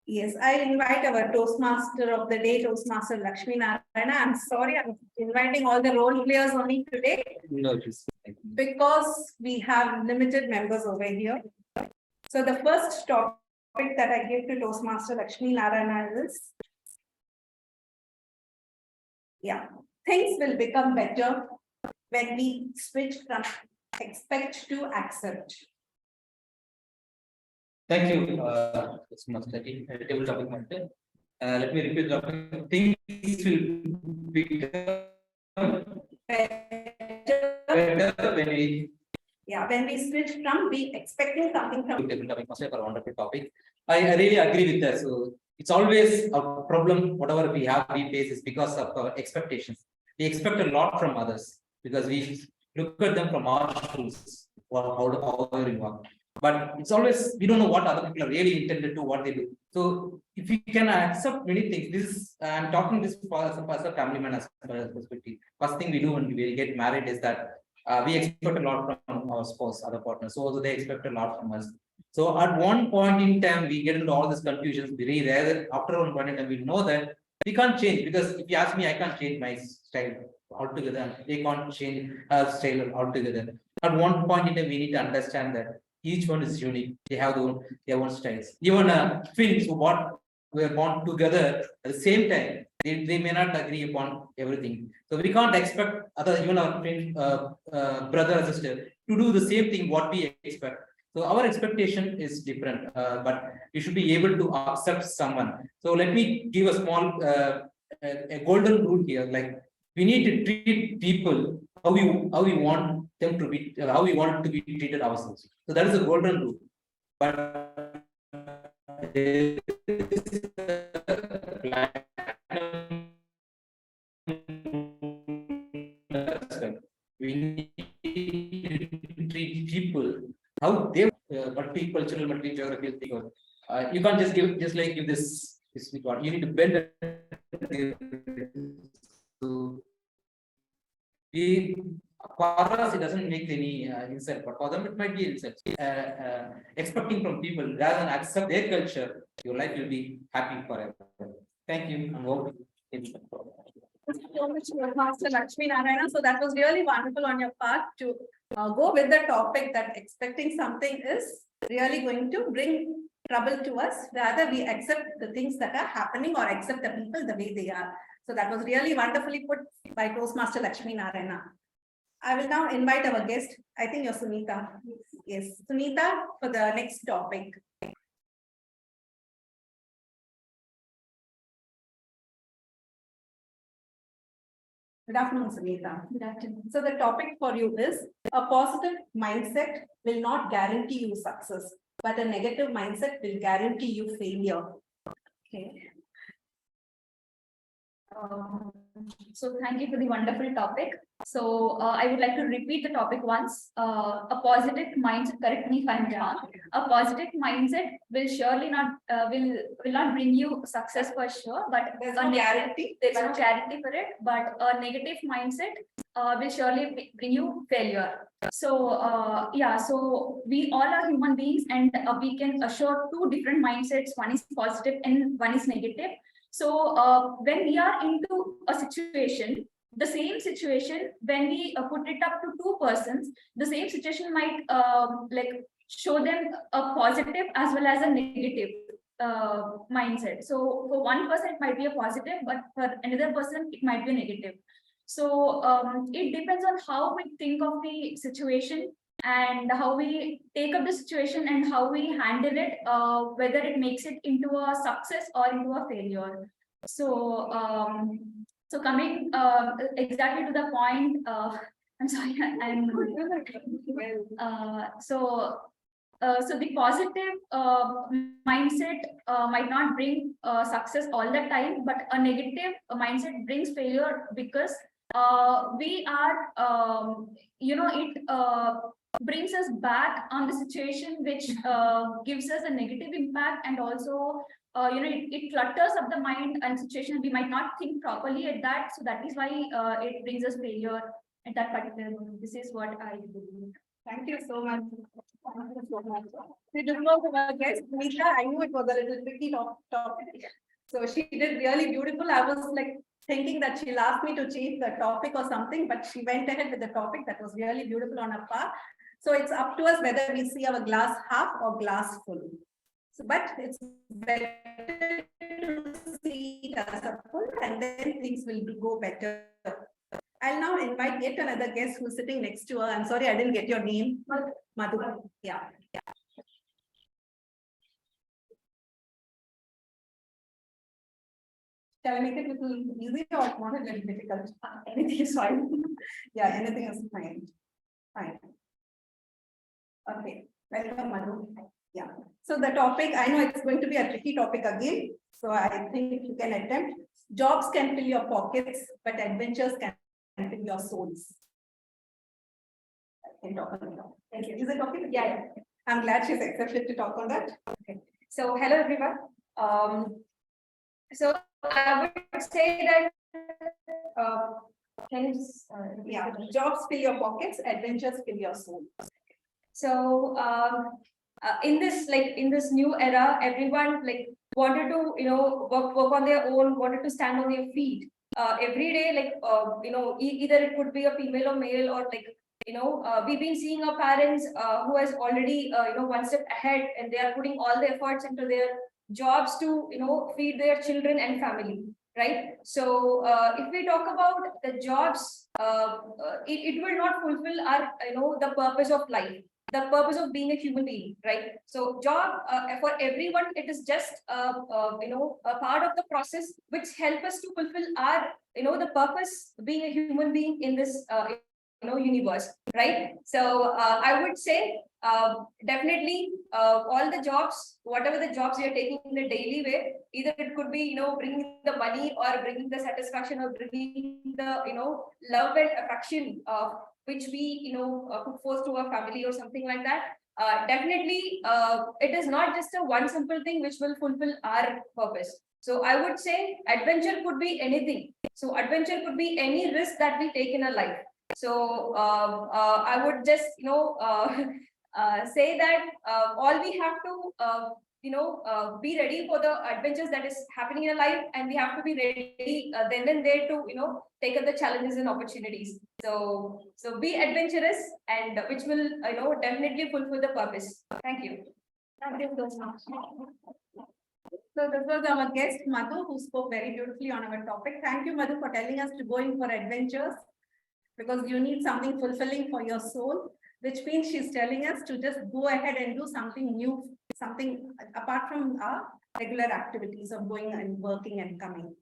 yes, I invite our Toastmaster of the day, Toastmaster Lakshmi Narayana. I'm sorry, I'm inviting all the role players only today. No, because we have limited members over here. So the first topic that I give to Toastmaster Lakshmi Narayana is, things will become better when we switch from expect to accept. Thank you, Toastmaster. Table topic master. Let me repeat the topic. Things will become better when we. When we switch from be expecting something from table topic master for a wonderful topic. I really agree with that. So it's always a problem. Whatever we face is because of our expectations. we expect a lot from others because we look at them from our shoes or how they work. But it's always, we don't know what other people are really intended to, what they do. So if you can accept many things, this is, I'm talking this as a family man as perspective. First thing we do when we get married is that we expect a lot from our spouse, other partners. So also they expect a lot from us. So at one point in time, we get into all these confusions. We rather after one point in time, we know that we can't change, because if you ask me, I can't change my style altogether. They can't change our style altogether. At one point in time, we need to understand that each one is unique. They have their own styles. Even twins who were born together at the same time, they may not agree upon everything. So we can't expect even our twin brother or sister to do the same thing what we expect. So our expectation is different, but we should be able to accept someone. So let me give a small a golden rule here. Like, we need to treat people how we want them to be, how we want to be treated ourselves. So that is a golden rule. But we need to treat people how they multicultural, multi-geographical thing. You can't just give this. You need to bend it. So for us, it doesn't make any insult, but for them it might be insult. Expecting from people rather than accept their culture, your life will be happy forever. Thank you. And hope Thank you so much, Master Lakshmi Narayana. So that was really wonderful on your part to go with the topic that expecting something is really going to bring trouble to us. Rather, we accept the things that are happening or accept the people the way they are. So that was really wonderfully put by Toastmaster Lakshmi Narayana. I will now invite our guest. I think you're Sunita. Yes, Sunita, for the next topic. Good afternoon, Sunita. Good afternoon. So the topic for you is a positive mindset will not guarantee you success, but a negative mindset will guarantee you failure. Okay. So thank you for the wonderful topic. So I would like to repeat the topic once. A positive mindset, correct me if I'm wrong. A positive mindset will surely not will not bring you success for sure, but there's no guarantee. There's no guarantee for it. But a negative mindset will surely bring you failure. So yeah, so we all are human beings, and we can assure two different mindsets. One is positive and one is negative. So when we are into a situation, the same situation, when we put it up to two persons, the same situation might like show them a positive as well as a negative mindset. So for one person it might be a positive, but for another person it might be negative. So it depends on how we think of the situation and how we take up the situation and how we handle it, whether it makes it into a success or into a failure. So so coming exactly to the point, I'm sorry, so the positive mindset might not bring success all the time, but a negative mindset brings failure, because we are, it brings us back on the situation, which gives us a negative impact, and also it clutters up the mind and situation. We might not think properly at that, so that is why it brings us failure at that particular moment. This is what I believe. Thank you so much. Thank you so much. We just know to our guest, Nisha. I knew it was a little tricky topic. So she did really beautiful. I was like thinking that she'll ask me to change the topic or something, but she went ahead with the topic that was really beautiful on her part. So it's up to us whether we see our glass half or glass full. So, but it's better to see it as a full, and then things will go better. I'll now invite yet another guest who's sitting next to her. I'm sorry, I didn't get your name. Madhu. Yeah. Shall I make it a little easy or not a little difficult? Anything is fine. Yeah, anything is fine. Fine. Okay. Welcome, Madhu. Yeah. So the topic, I know it's going to be a tricky topic again. So I think you can attempt. Jobs can fill your pockets, but adventures can your souls. Can talk on that. Thank you. Is it okay? Yeah. I'm glad she's accepted to talk on that. Okay. So hello everyone. So I would say that can you just, Yeah, jobs fill your pockets, adventures fill your soul. So in this new era, everyone wanted to work on their own, wanted to stand on their feet. Every day, either it could be a female or male, or we've been seeing our parents who has already one step ahead, and they are putting all the efforts into their jobs to feed their children and family, right? So if we talk about the jobs, it will not fulfill our the purpose of life, the purpose of being a human being, right? So job for everyone, it is just a part of the process which help us to fulfill our the purpose being a human being in this universe, right? So I would say definitely all the jobs, whatever the jobs you're taking in a daily way, either it could be bringing the money, or bringing the satisfaction, or bringing the love and affection which we put forth to our family or something like that. Definitely it is not just a one simple thing which will fulfill our purpose. So I would say adventure could be anything. So adventure could be any risk that we take in our life. So I would just say that all we have to be ready for the adventures that is happening in our life, and we have to be ready then and there to take up the challenges and opportunities. So be adventurous, and which will definitely fulfill the purpose. Thank you. Thank you so much. So this was our guest Madhu, who spoke very beautifully on our topic. Thank you, Madhu, for telling us to go in for adventures, because you need something fulfilling for your soul, which means she's telling us to just go ahead and do something new, something apart from our regular activities of going and working and coming.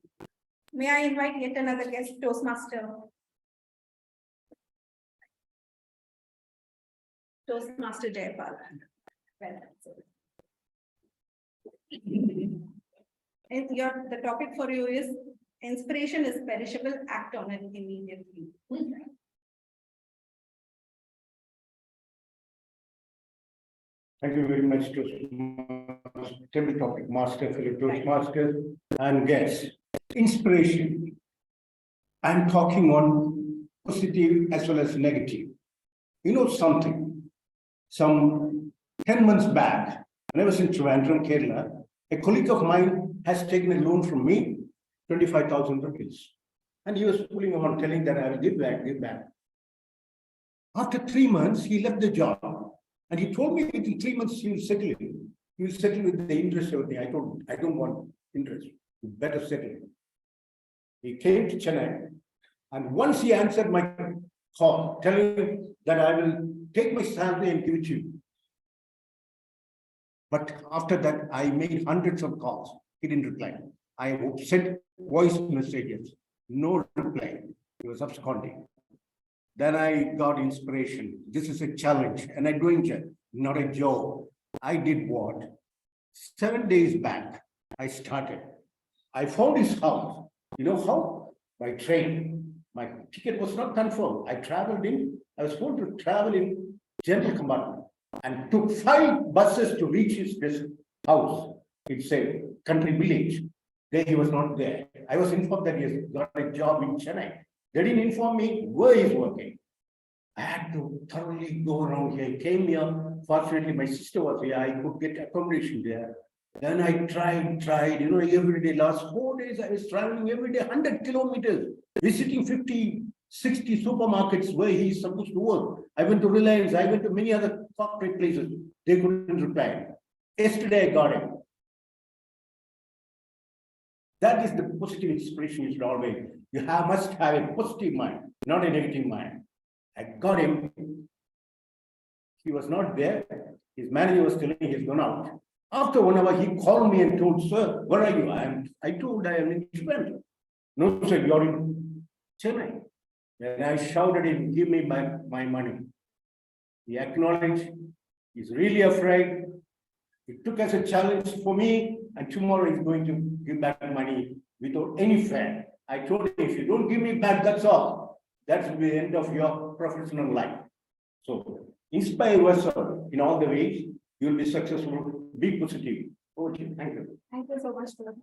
May I invite yet another guest, Toastmaster. Toastmaster Jayapal. And the topic for you is inspiration is perishable, act on it immediately. Thank you very much to table topic master, fellow Toastmasters and guests. Inspiration. I'm talking on positive as well as negative. You know something? Some 10 months back, when I was in Trivandrum, Kerala, a colleague of mine has taken a loan from me, 25,000 rupees. And he was pulling on, telling that I will give back, give back. After 3 months, he left the job. And he told me within 3 months he will settle it. He will settle with the interest everything. I told him, I don't want interest. You better settle it. He came to Chennai. And once he answered my call, telling me that I will take my salary and give it to you. But after that, I made hundreds of calls. He didn't reply. I sent voice messages. No reply. He was absconding. Then I got inspiration. This is a challenge, an adventure, not a joke. I did what? 7 days back, I started. I found his house. You know how? By train. My ticket was not confirmed. I was going to travel in general compartment and took 5 buses to reach his house. It's a country village. There he was not there. I was informed that he has got a job in Chennai. They didn't inform me where he's working. I had to thoroughly go around here. I came here. Fortunately, my sister was here. I could get accommodation there. Then I tried, every day. Last 4 days, I was traveling every day, 100 kilometers, visiting 50, 60 supermarkets where he's supposed to work. I went to Reliance. I went to many other corporate places. They couldn't reply. Yesterday, I got him. That is the positive inspiration you should always. You must have a positive mind, not a negative mind. I got him. He was not there. His manager was telling me he's gone out. After 1 hour, he called me and told, sir, where are you? I told I am in Trivandrum. No, sir, you're in Chennai. And I shouted him, give me my money. He acknowledged, he's really afraid. It took as a challenge for me, and tomorrow he's going to give back money without any fare. I told him, if you don't give me back, that's all. That's the end of your professional life. So inspire yourself in all the ways. You'll be successful. Be positive. Okay, thank you. Thank you so much for that.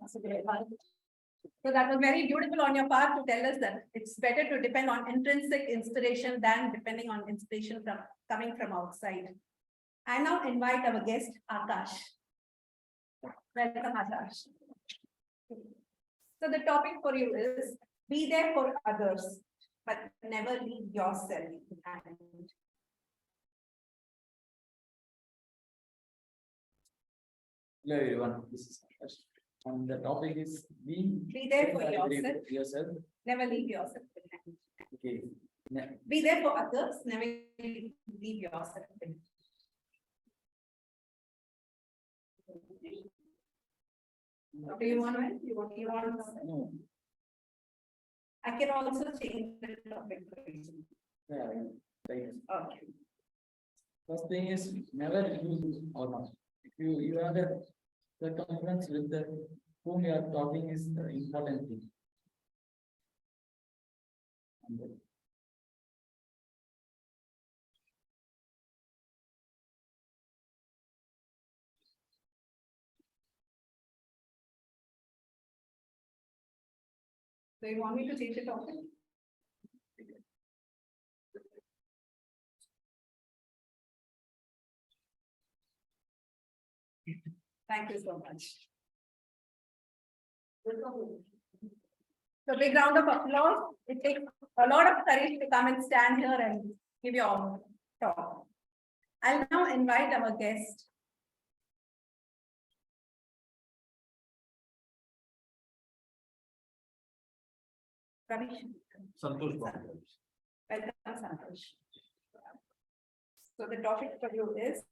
So that was very beautiful on your part to tell us that it's better to depend on intrinsic inspiration than depending on inspiration from coming from outside. I now invite our guest, Akash. Welcome, Akash. So the topic for you is be there for others, but never leave yourself behind. Hello everyone, this is Akash. And the topic is Be there for yourself. Never leave yourself behind. Okay. Be there for others, never leave yourself behind. Do you want to? You want to? No. I can also change the topic. Yeah, right. Okay. First thing is never use or not. If you have a circumference with the whom you are talking is the important thing. So you want me to change the topic? Thank you so much. So big round of applause. It takes a lot of courage to come and stand here and give your talk. I'll now invite our guest. Santosh. Welcome, Santosh. So the topic for you is,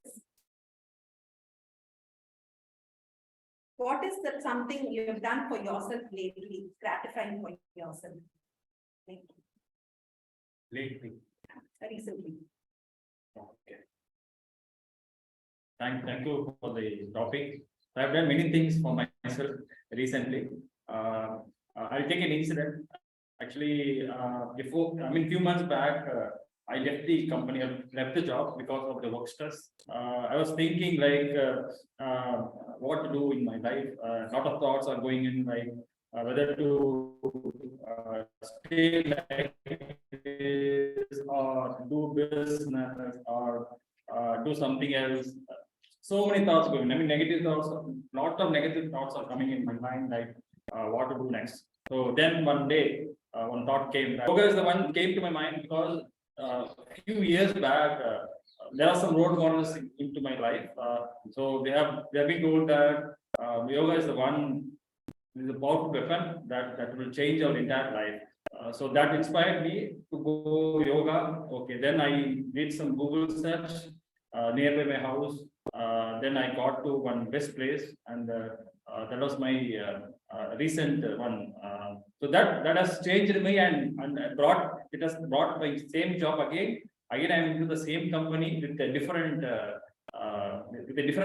what is that something you have done for yourself lately, gratifying for yourself? Lately. Recently. Okay. Thank you for the topic. I've done many things for myself recently. I'll take an incident. Actually, few months back, I left the company, I left the job because of the work stress. I was thinking what to do in my life. A lot of thoughts are going in, whether to stay like this or do business or do something else. So many thoughts going. Negative thoughts. Lot of negative thoughts are coming in my mind, what to do next. So then one day, one thought came. Yoga is the one came to my mind because a few years back, there are some role models into my life. So they have been told that yoga is the one, is a powerful weapon that will change our entire life. So that inspired me to go yoga. Okay, then I did some Google search nearby my house. Then I got to one best place, and that was my recent one. So that has changed me and it has brought my same job again. Again, I'm into the same company with a different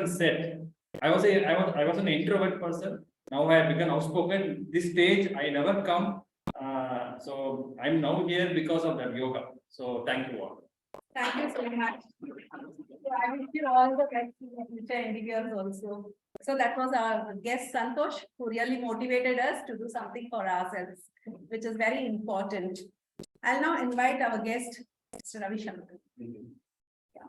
set. I was an introvert person. Now I have become outspoken. This stage I never come. So I'm now here because of that yoga. So thank you all. Thank you so much. So I wish you all the best in the future endeavors also. So that was our guest Santosh, who really motivated us to do something for ourselves, which is very important. I'll now invite our guest, Mr. Ravi Shankar. Yeah.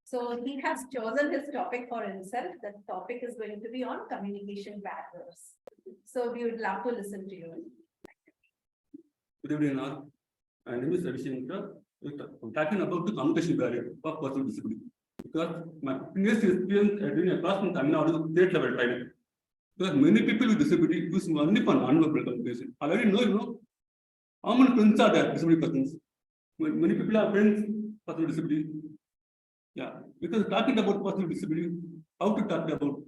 So he has chosen his topic for himself. The topic is going to be on communication barriers. So we would love to listen to you. Good evening, all. My name is Ravi Shankar. I'm talking about the communication barrier for persons with disability. Because my previous experience during a class in Tamil Nadu state level training. Because many people with disability use only for non-verbal communication. I already know, how many friends are there, disability persons? Many people have friends, persons with disability. Yeah, because talking about persons with disability, how to talk about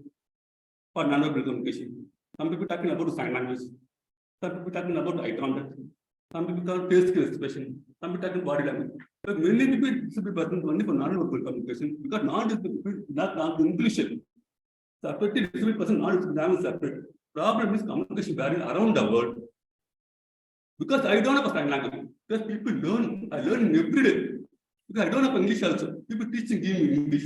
for non-verbal communication? Some people talking about sign language. Some people talking about eye contact. Some people talk facial expression. Some people talking body language. But many people disability persons only for non-verbal communication because not inclusion. The affected disability person not is separate. Problem is communication barrier around the world. Because I don't have a sign language. Because people learn, I learn every day. Because I don't have English also. People teaching me English.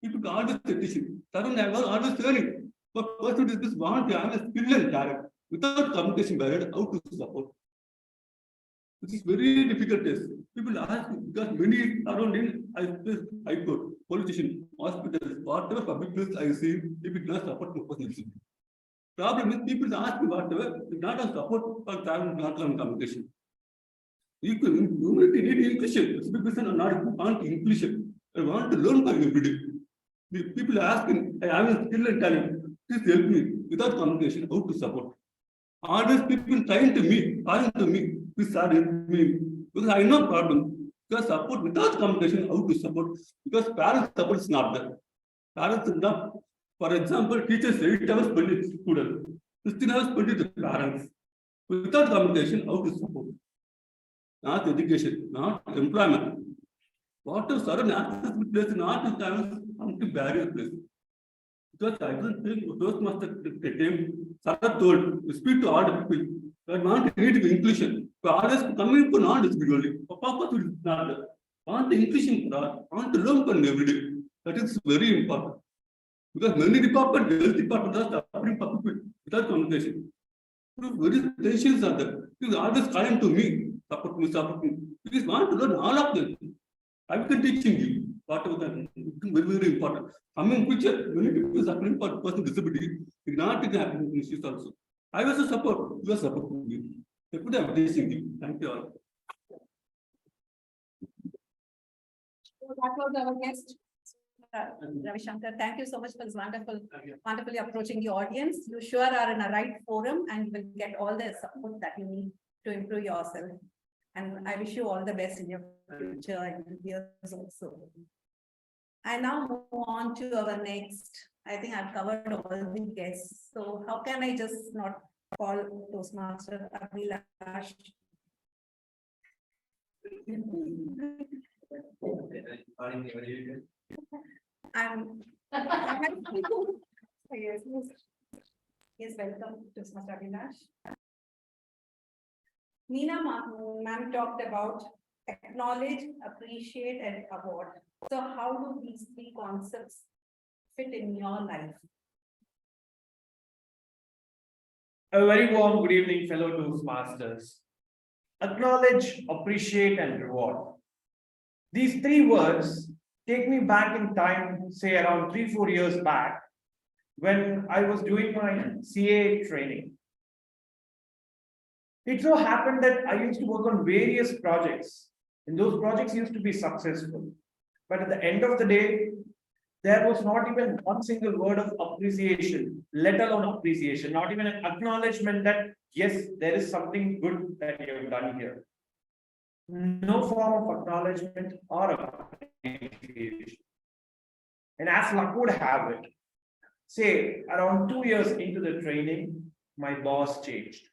People always teaching. Tarun, I was always learning. But person is this want to have a skill and talent. Without communication barrier, how to support? This is very difficult test. People ask me, because many around in I court, politician, hospitals, whatever public place I see, people not support the person. Problem is people ask me whatever, not a support for talent, not learn communication. Humanity need inclusion. People are not want inclusion. I want to learn by every day. The people asking, I have a skill and talent. Please help me. Without communication, how to support? Always people trying to me, calling to me, please help me. Because I know problem. Because support without communication, how to support? Because parents support is not there. Parents are not. For example, teachers 8 hours spend with students, 16 hours spend with the parents. Without communication, how to support? Not education, not employment. What is sudden access with place, not to something barrier place. Because I don't think Toastmasters came, Sarah told, we speak to all the people, but want to need inclusion. For others coming for non-disability only. For purpose it is not there. Want the inclusion for all, want to learn from every day. That is very important. Because many departments, health departments are suffering for people without communication. Very tensions are there. Because always calling to me, support me, support me. Because want to learn all of them. I can teaching you whatever that very, very important. Coming future, many people are suffering for person disability. It not happening in issues also. I was a support, you are supporting me. I could have teaching you. Thank you all. So that was our guest, Ravi Shankar. Thank you so much for this wonderfully approaching the audience. You sure are in a right forum and will get all the support that you need to improve yourself. And I wish you all the best in your future and years also. I now move on to our next. I think I've covered all the guests. So how can I just not call Toastmaster Abhilash? Yes, welcome Toastmaster Abhilash. Meena ma'am talked about acknowledge, appreciate, and award. So how do these three concepts fit in your life? A very warm good evening, fellow Toastmasters. Acknowledge, appreciate, and reward. These three words take me back in time, say around 3-4 years back, when I was doing my CA training. It so happened that I used to work on various projects, and those projects used to be successful. But at the end of the day, there was not even one single word of appreciation, let alone appreciation, not even an acknowledgement that, yes, there is something good that you have done here. No form of acknowledgement or appreciation. And as luck would have it, say around 2 years into the training, my boss changed.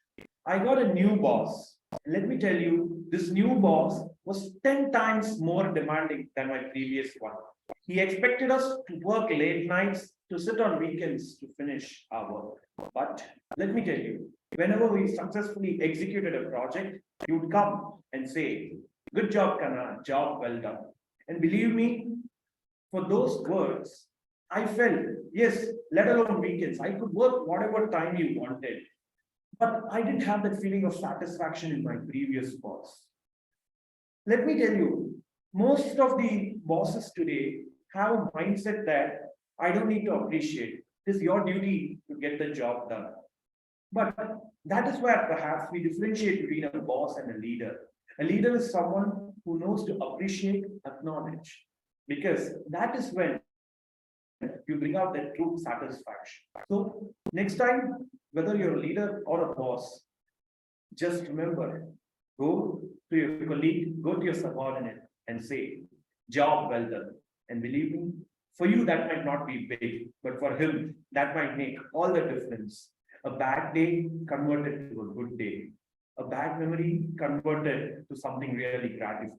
I got a new boss. Let me tell you, this new boss was 10 times more demanding than my previous one. He expected us to work late nights, to sit on weekends to finish our work. But let me tell you, whenever we successfully executed a project, he would come and say, "Good job, Kana, job well done." And believe me, for those words, I felt, yes, let alone weekends, I could work whatever time you wanted. But I didn't have that feeling of satisfaction in my previous boss. Let me tell you, most of the bosses today have a mindset that I don't need to appreciate. It is your duty to get the job done. But that is where perhaps we differentiate between a boss and a leader. A leader is someone who knows to appreciate, acknowledge, because that is when you bring out that true satisfaction. So next time, whether you're a leader or a boss, just remember, go to your colleague, go to your subordinate and say, "Job well done." And believe me, for you that might not be big, but for him, that might make all the difference. A bad day converted to a good day. A bad memory converted to something really gratifying.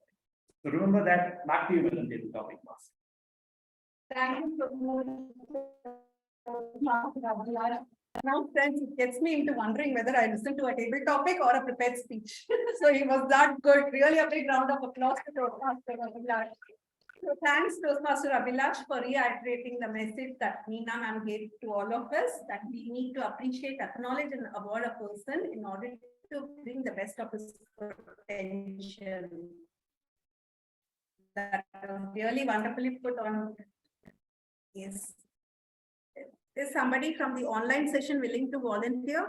So remember that. Back to you, Madam Deputy Topic Master. Thank you so much. Now, friends, it gets me into wondering whether I listen to a table topic or a prepared speech. So he was that good. Really a big round of applause to Toastmaster Abhilash. So thanks Toastmaster Abhilash for reiterating the message that Meena ma'am gave to all of us, that we need to appreciate, acknowledge and award a person in order to bring the best of his potential. That was really wonderfully put on. Yes. Is somebody from the online session willing to volunteer?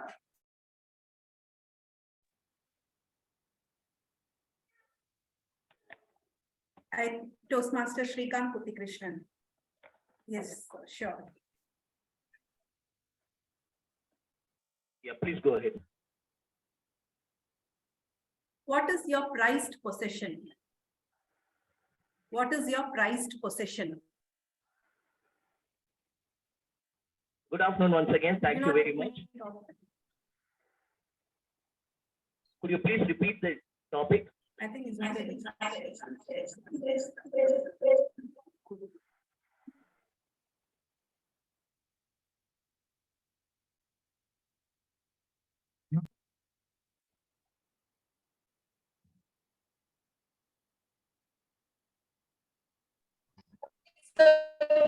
Toastmaster Shrikant Puthikrishnan. Yes, sure. Yeah, please go ahead. What is your prized possession? What is your prized possession? Good afternoon once again. Thank you very much. Could you please repeat the topic? I think it's not ready.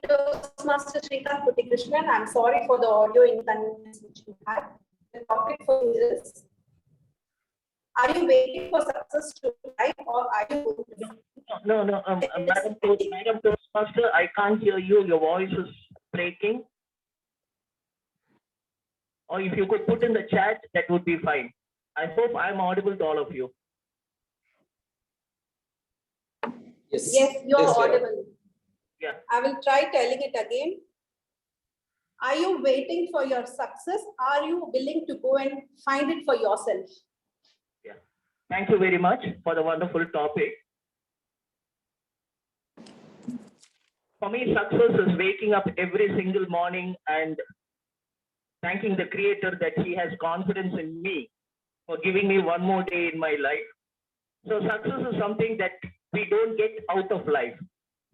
Toastmaster Shrikant Puthikrishnan, I'm sorry for the audio inconvenience which you had. The topic for you is, are you waiting for success to arrive or are you? No, Madam Toastmaster, I can't hear you. Your voice is breaking. Or if you could put in the chat, that would be fine. I hope I'm audible to all of you. Yes. Yes, you are Yes, you are. audible. Yeah. I will try telling it again. Are you waiting for your success? Are you willing to go and find it for yourself? Yeah. Thank you very much for the wonderful topic. For me, success is waking up every single morning and thanking the Creator that He has confidence in me for giving me one more day in my life. So success is something that we don't get out of life.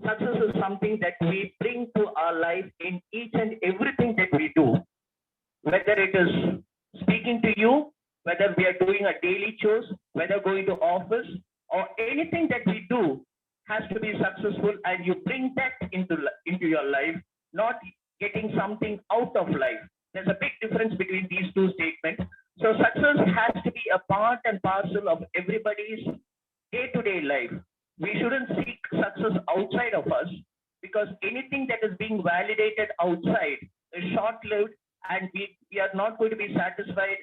Success is something that we bring to our life in each and everything that we do. Whether it is speaking to you, whether we are doing a daily chores, whether going to office, or anything that we do has to be successful, and you bring that into your life, not getting something out of life. There's a big difference between these two statements. So success has to be a part and parcel of everybody's day-to-day life. We shouldn't seek success outside of us, because anything that is being validated outside is short-lived, and we are not going to be satisfied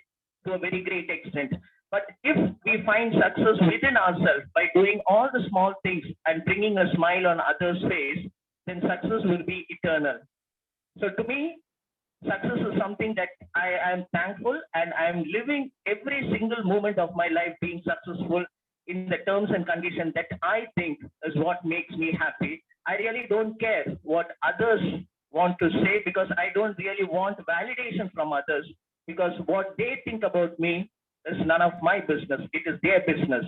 to a very great extent. But if we find success within ourselves by doing all the small things and bringing a smile on others' face, then success will be eternal. So to me, success is something that I am thankful, and I am living every single moment of my life being successful in the terms and conditions that I think is what makes me happy. I really don't care what others want to say, because I don't really want validation from others, because what they think about me is none of my business. It is their business.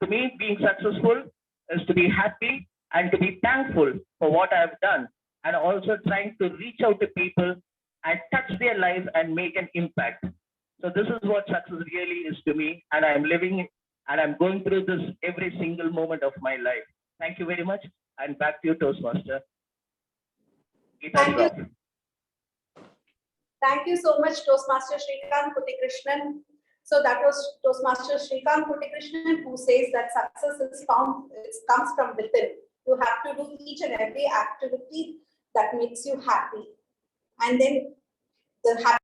To me, being successful is to be happy and to be thankful for what I have done, and also trying to reach out to people and touch their lives and make an impact. So this is what success really is to me, and I am living it, and I'm going through this every single moment of my life. Thank you very much, and back to you, Toastmaster. Thank you. Thank you so much, Toastmaster Shrikant Puthikrishnan. So that was Toastmaster Shrikant Puthikrishnan, who says that success is found, it comes from within. You have to do each and every activity that makes you happy. And then the happy.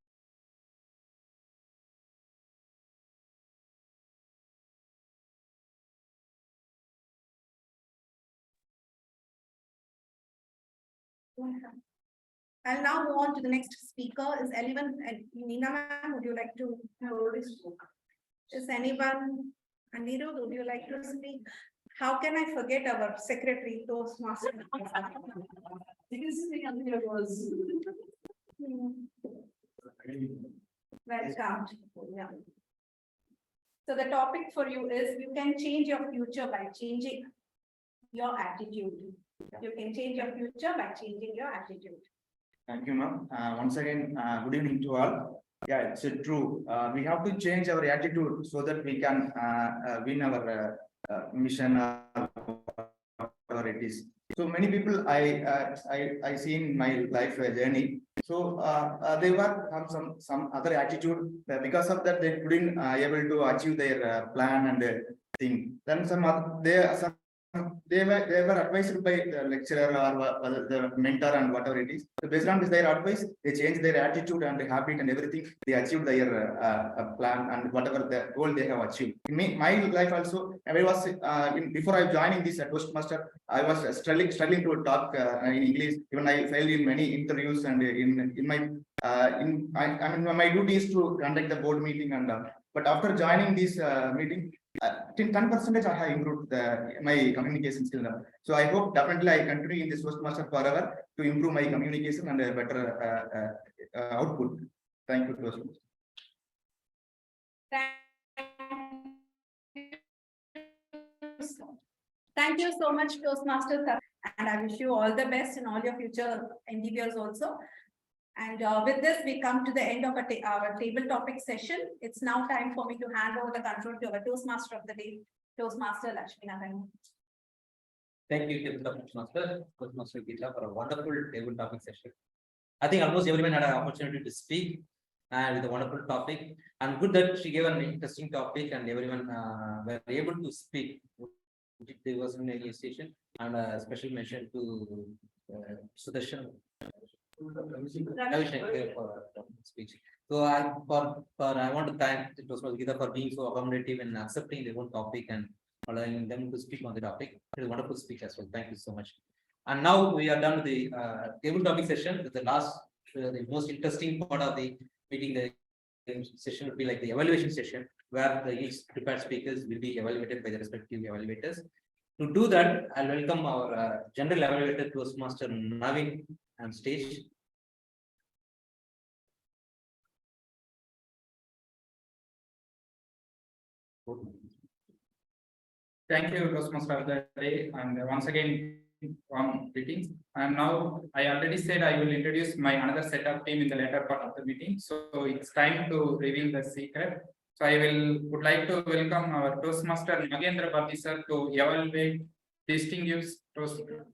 I'll now move on to the next speaker. Is anyone, Meena ma'am, would you like to Is anyone, Anirudh, would you like to speak? How can I forget our secretary, Toastmaster? Welcome. Yeah. So the topic for you is, you can change your future by changing your attitude. You can change your future by changing your attitude. Thank you, ma'am. Once again, good evening to all. Yeah, it's true. We have to change our attitude so that we can win our mission or whatever it is. So many people I see in my life journey. So they were have some other attitude. Because of that, they couldn't able to achieve their plan and thing. Then they were advised by the lecturer or the mentor and whatever it is. So based on their advice, they changed their attitude and habit and everything. They achieved their plan and whatever the goal they have achieved. In my life also, I was before I joining this Toastmaster, I was struggling to talk in English. Even I failed in many interviews and in my I mean my duty is to conduct the board meeting and but after joining this meeting. 10% I have improved my communication skill now. So I hope definitely I continue in this Toastmaster forever to improve my communication and a better output. Thank you, Toastmaster. Thank you so much, Toastmasters, and I wish you all the best in all your future endeavors also. And with this, we come to the end of our table topic session. It's now time for me to hand over the control to our Toastmaster of the day, Toastmaster Lakshmi Narayan. Thank you, Toastmaster Geeta, for a wonderful table topic session. I think almost everyone had an opportunity to speak and with a wonderful topic. And good that she gave an interesting topic and everyone were able to speak. There was an association and a special mention to Sudarshan. For speech. So I want to thank Toastmaster Geeta for being so accommodative and accepting their own topic and allowing them to speak on the topic. It is a wonderful speech as well. Thank you so much. And now we are done with the table topic session. With the last, the most interesting part of the meeting, the session will be like the evaluation session, where each prepared speakers will be evaluated by the respective evaluators. To do that, I'll welcome our general evaluator, Toastmaster Navin, on stage. Thank you, Toastmaster of the day, and once again, warm greetings. And now, I already said I will introduce my another set of team in the later part of the meeting. So it's time to reveal the secret. So I would like to welcome our Toastmaster Nagendra Bharti sir to evaluate distinguished Toastmasters.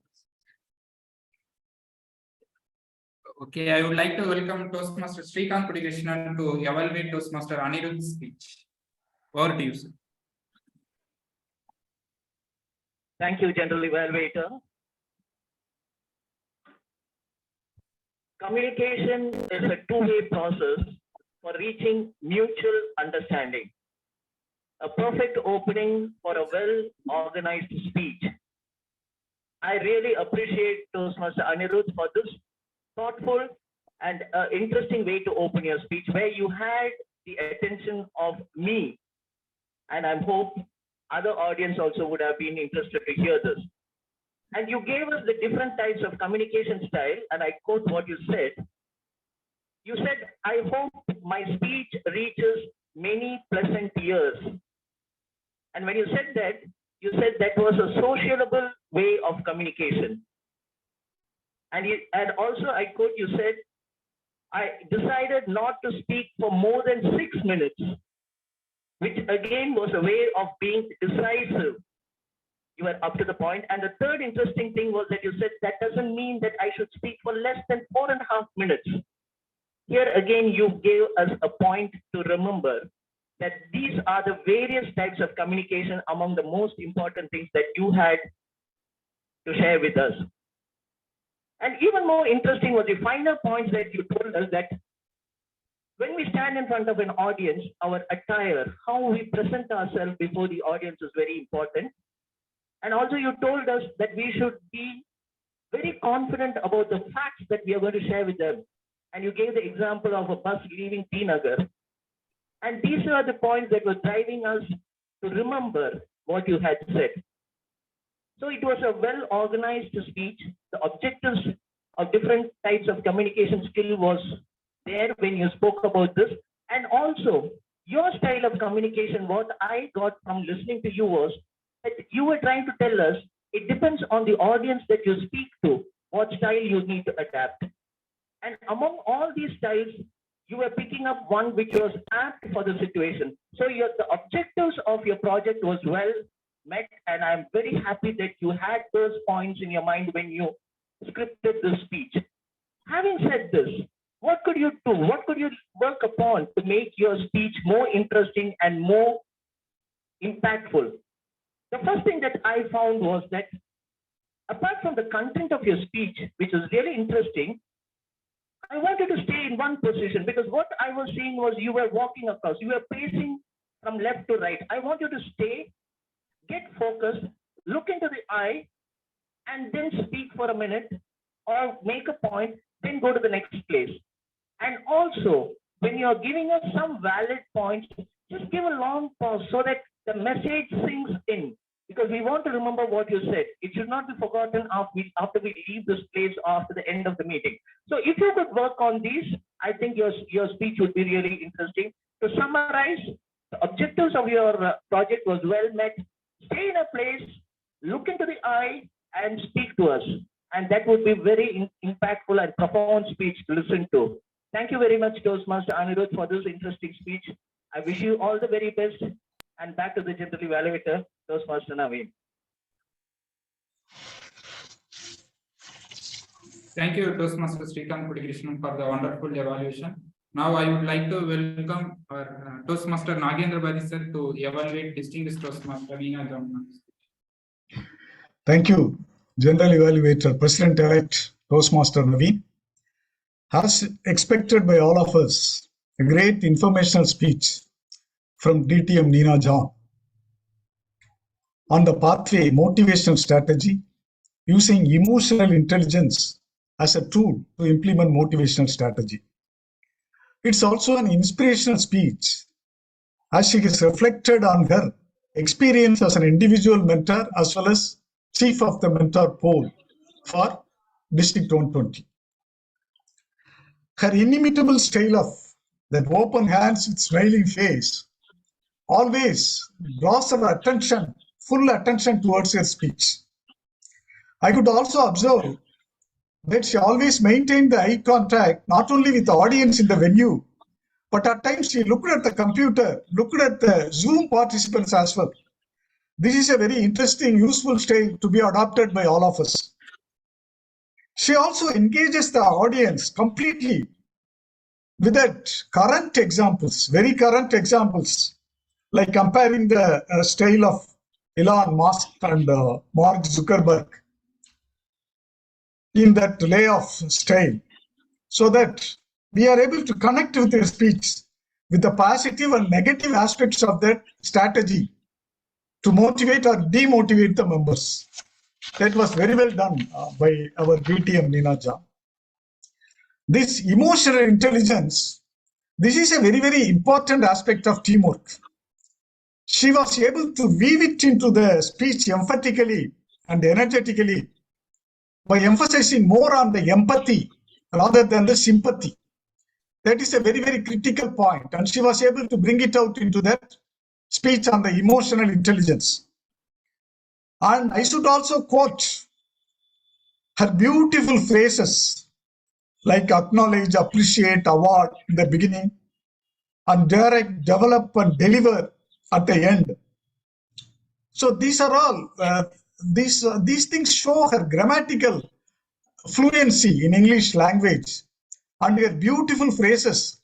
Okay, I would like to welcome Toastmaster Srikanth Pudikrishnan to evaluate Toastmaster Anirudh's speech. Over to you, sir. Thank you, General Evaluator. Communication is a two-way process for reaching mutual understanding. A perfect opening for a well-organized speech. I really appreciate Toastmaster Anirudh for this thoughtful and interesting way to open your speech, where you had the attention of me, and I hope other audience also would have been interested to hear this. And you gave us the different types of communication style, and I quote what you said. You said, I hope my speech reaches many pleasant ears. And when you said that was a sociable way of communication. And also I quote, you said, I decided not to speak for more than 6 minutes, which again was a way of being decisive. You were up to the point. And the third interesting thing was that you said that doesn't mean that I should speak for less than 4.5 minutes. Here again, you gave us a point to remember that these are the various types of communication among the most important things that you had to share with us. And even more interesting was the final points that you told us, that when we stand in front of an audience, our attire, how we present ourselves before the audience is very important. And also you told us that we should be very confident about the facts that we are going to share with them. And you gave the example of a bus leaving T Nagar. And these are the points that were driving us to remember what you had said. So it was a well-organized speech. The objectives of different types of communication skill was there when you spoke about this. And also your style of communication, what I got from listening to you was that you were trying to tell us it depends on the audience that you speak to, what style you need to adapt. And among all these styles, you were picking up one which was apt for the situation. So the objectives of your project was well met, and I'm very happy that you had those points in your mind when you scripted the speech. Having said this, what could you do? What could you work upon to make your speech more interesting and more impactful? The first thing that I found was that apart from the content of your speech, which is really interesting, I wanted to stay in one position because what I was seeing was you were walking across, you were pacing from left to right. I want you to stay, get focused, look into the eye, and then speak for a minute or make a point, then go to the next place. And also, when you're giving us some valid points, just give a long pause so that the message sinks in. Because we want to remember what you said. It should not be forgotten after we leave this place after the end of the meeting. So if you could work on these, I think your speech would be really interesting. To summarize, the objectives of your project was well met. Stay in a place, look into the eye, and speak to us. And that would be very impactful and profound speech to listen to. Thank you very much, Toastmaster Anirudh, for this interesting speech. I wish you all the very best. And back to the general evaluator, Toastmaster Naveen. Thank you, Toastmaster Srikanth Pudikrishnan, for the wonderful evaluation. Now I would like to welcome our Toastmaster Nagendra Badi sir to evaluate distinguished Toastmaster Veena Jamna. Thank you, General Evaluator, President-elect Toastmaster Naveen. As expected by all of us, a great informational speech from DTM Nina John on the pathway motivational strategy using emotional intelligence as a tool to implement motivational strategy. It's also an inspirational speech as she has reflected on her experience as an individual mentor as well as chief of the mentor pool for District 120. Her inimitable style of that open hands with smiling face always draws our attention, full attention towards her speech. I could also observe that she always maintained the eye contact not only with the audience in the venue, but at times she looked at the computer, looked at the Zoom participants as well. This is a very interesting, useful style to be adopted by all of us. She also engages the audience completely with that current examples, very current examples, like comparing the style of Elon Musk and Mark Zuckerberg in that layoff style, so that we are able to connect with their speech with the positive and negative aspects of that strategy to motivate or demotivate the members. That was very well done by our DTM Nina John. This emotional intelligence, this is a very, very important aspect of teamwork. She was able to weave it into the speech emphatically and energetically by emphasizing more on the empathy rather than the sympathy. That is a very, very critical point, and she was able to bring it out into that speech on the emotional intelligence. And I should also quote her beautiful phrases like acknowledge, appreciate, award in the beginning, and direct, develop, and deliver at the end. So these are all, these things show her grammatical fluency in English language, and her beautiful phrases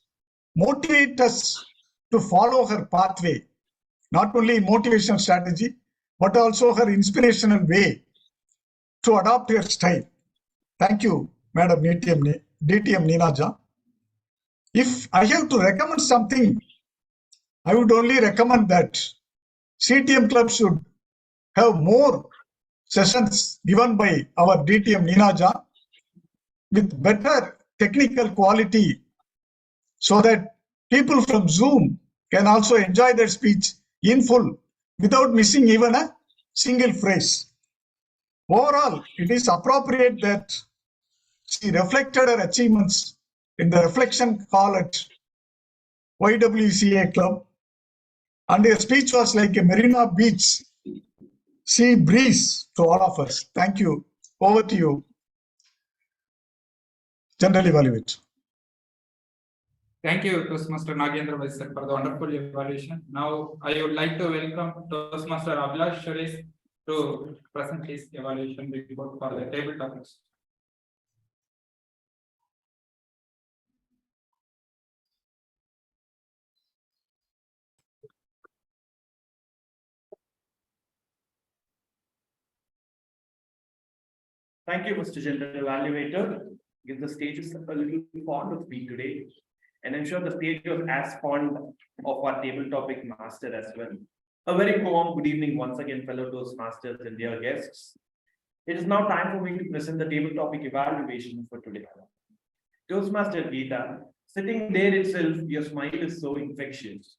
motivate us to follow her pathway, not only in motivational strategy, but also her inspirational way to adopt her style. Thank you, Madam DTM Nina John. If I have to recommend something, I would only recommend that CTM Club should have more sessions given by our DTM Nina John with better technical quality so that people from Zoom can also enjoy their speech in full without missing even a single phrase. Overall, it is appropriate that she reflected her achievements in the reflection call at YWCA Club, and her speech was like a Marina Beach sea breeze to all of us. Thank you. Over to you, General Evaluator. Thank you, Toastmaster Nagendra Vaisar, for the wonderful evaluation. Now, I would like to welcome Toastmaster Abhilash Suresh to present his evaluation report for the table topics. Thank you, Mr. General Evaluator. Give the stage is a little fond of me today, and I'm sure the stage was as fond of our table topic master as well. A very warm good evening once again, fellow Toastmasters and dear guests. It is now time for me to present the table topic evaluation for today. Toastmaster Geeta, sitting there itself, your smile is so infectious.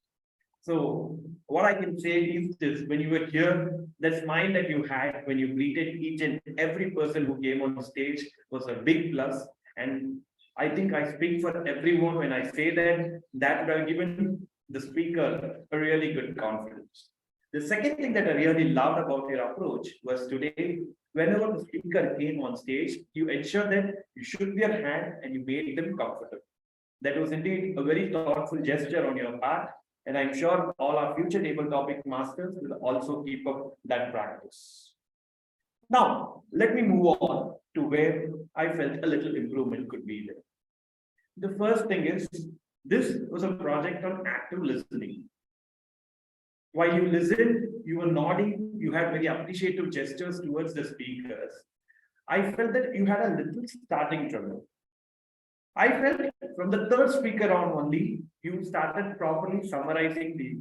So what I can say is this: when you were here, the smile that you had when you greeted each and every person who came on stage was a big plus. And I think I speak for everyone when I say that that would have given the speaker a really good confidence. The second thing that I really loved about your approach was today, whenever the speaker came on stage, you ensured that you shook their hand and you made them comfortable. That was indeed a very thoughtful gesture on your part. And I'm sure all our future table topic masters will also keep up that practice. Now, let me move on to where I felt a little improvement could be there. The first thing is, this was a project on active listening. While you listened, you were nodding, you had very appreciative gestures towards the speakers. I felt that you had a little starting trouble. I felt from the third speaker on only, you started properly summarizing the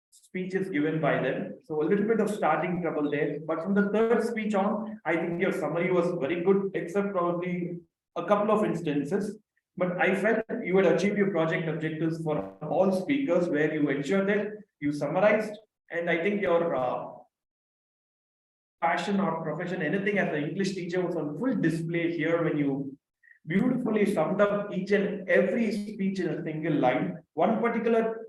speeches given by them. So a little bit of starting trouble there. But from the third speech on, I think your summary was very good, except probably a couple of instances. But I felt you had achieved your project objectives for all speakers, where you ensured that you summarized. And I think your passion or profession, anything as an English teacher, was on full display here when you beautifully summed up each and every speech in a single line. One particular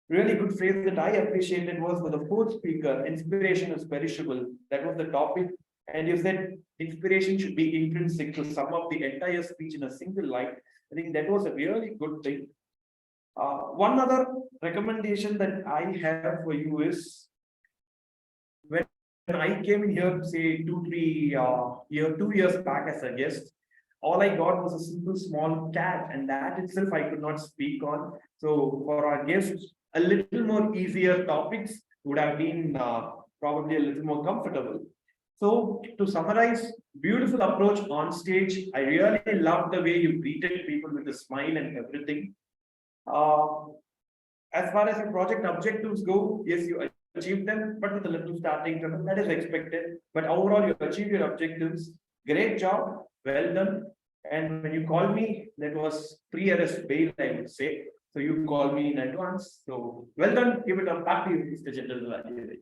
really good phrase that I appreciated was for the fourth speaker: inspiration is perishable. That was the topic. And you said inspiration should be intrinsic, to sum up the entire speech in a single line. I think that was a really good thing. One other recommendation that I have for you is, when I came in here, say 2 years back as a guest, all I got was a simple small cat, and that itself I could not speak on. So for our guests, a little more easier topics would have been probably a little more comfortable. So to summarize, beautiful approach on stage. I really loved the way you greeted people with a smile and everything. As far as your project objectives go, yes, you achieved them, but with a little starting trouble. That is expected. But overall, you achieved your objectives. Great job. Well done. And when you called me, that was pre-arrest bail, I would say. So you called me in advance. So well done. Give it up. Back to you, Mr. General Evaluator.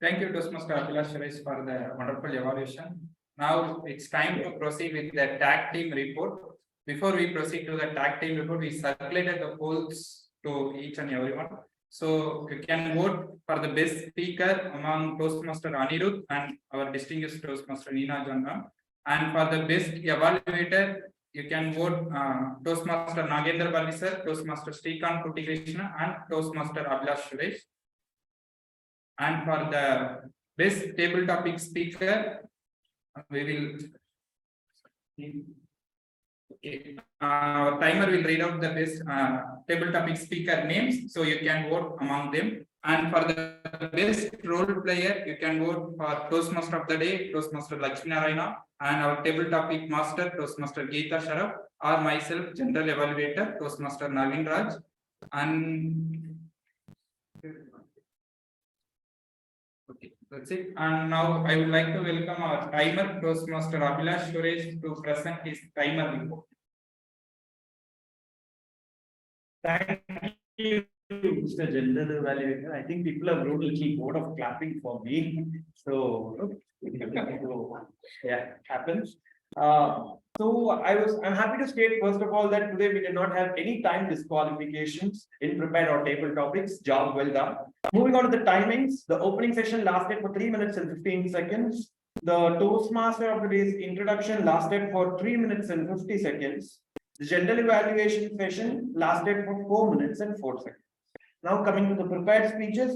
Thank you, Toastmaster Abhilash Suresh, for the wonderful evaluation. Now it's time to proceed with the tag team report. Before we proceed to the tag team report, we circulated the polls to each and everyone. So you can vote for the best speaker among Toastmaster Anirudh and our distinguished Toastmaster Neena Janna. And for the best evaluator, you can vote Toastmaster Nagendra Vaisar, Toastmaster Srikanth Kuti Krishna, and Toastmaster Abhilash Suresh. And for the best table topic speaker, we will. Okay. Our timer will read out the best table topic speaker names, so you can vote among them. And for the best role player, you can vote for Toastmaster of the Day, Toastmaster Lakshmi Narayana, and our table topic master, Toastmaster Geeta Sharaf, or myself, General Evaluator, Toastmaster Naveen Raj. And okay, that's it. And now I would like to welcome our timer, Toastmaster Abhilash Suresh, to present his timer report. Thank you, Mr. General Evaluator. I think people have grown a little bored of clapping for me. So yeah, it happens. I'm happy to state, first of all, that today we did not have any time disqualifications in prepared or table topics. Job well done. Moving on to the timings, the opening session lasted for 3 minutes and 15 seconds. The Toastmaster of the day's introduction lasted for 3 minutes and 50 seconds. The general evaluation session lasted for 4 minutes and 4 seconds. Now coming to the prepared speeches,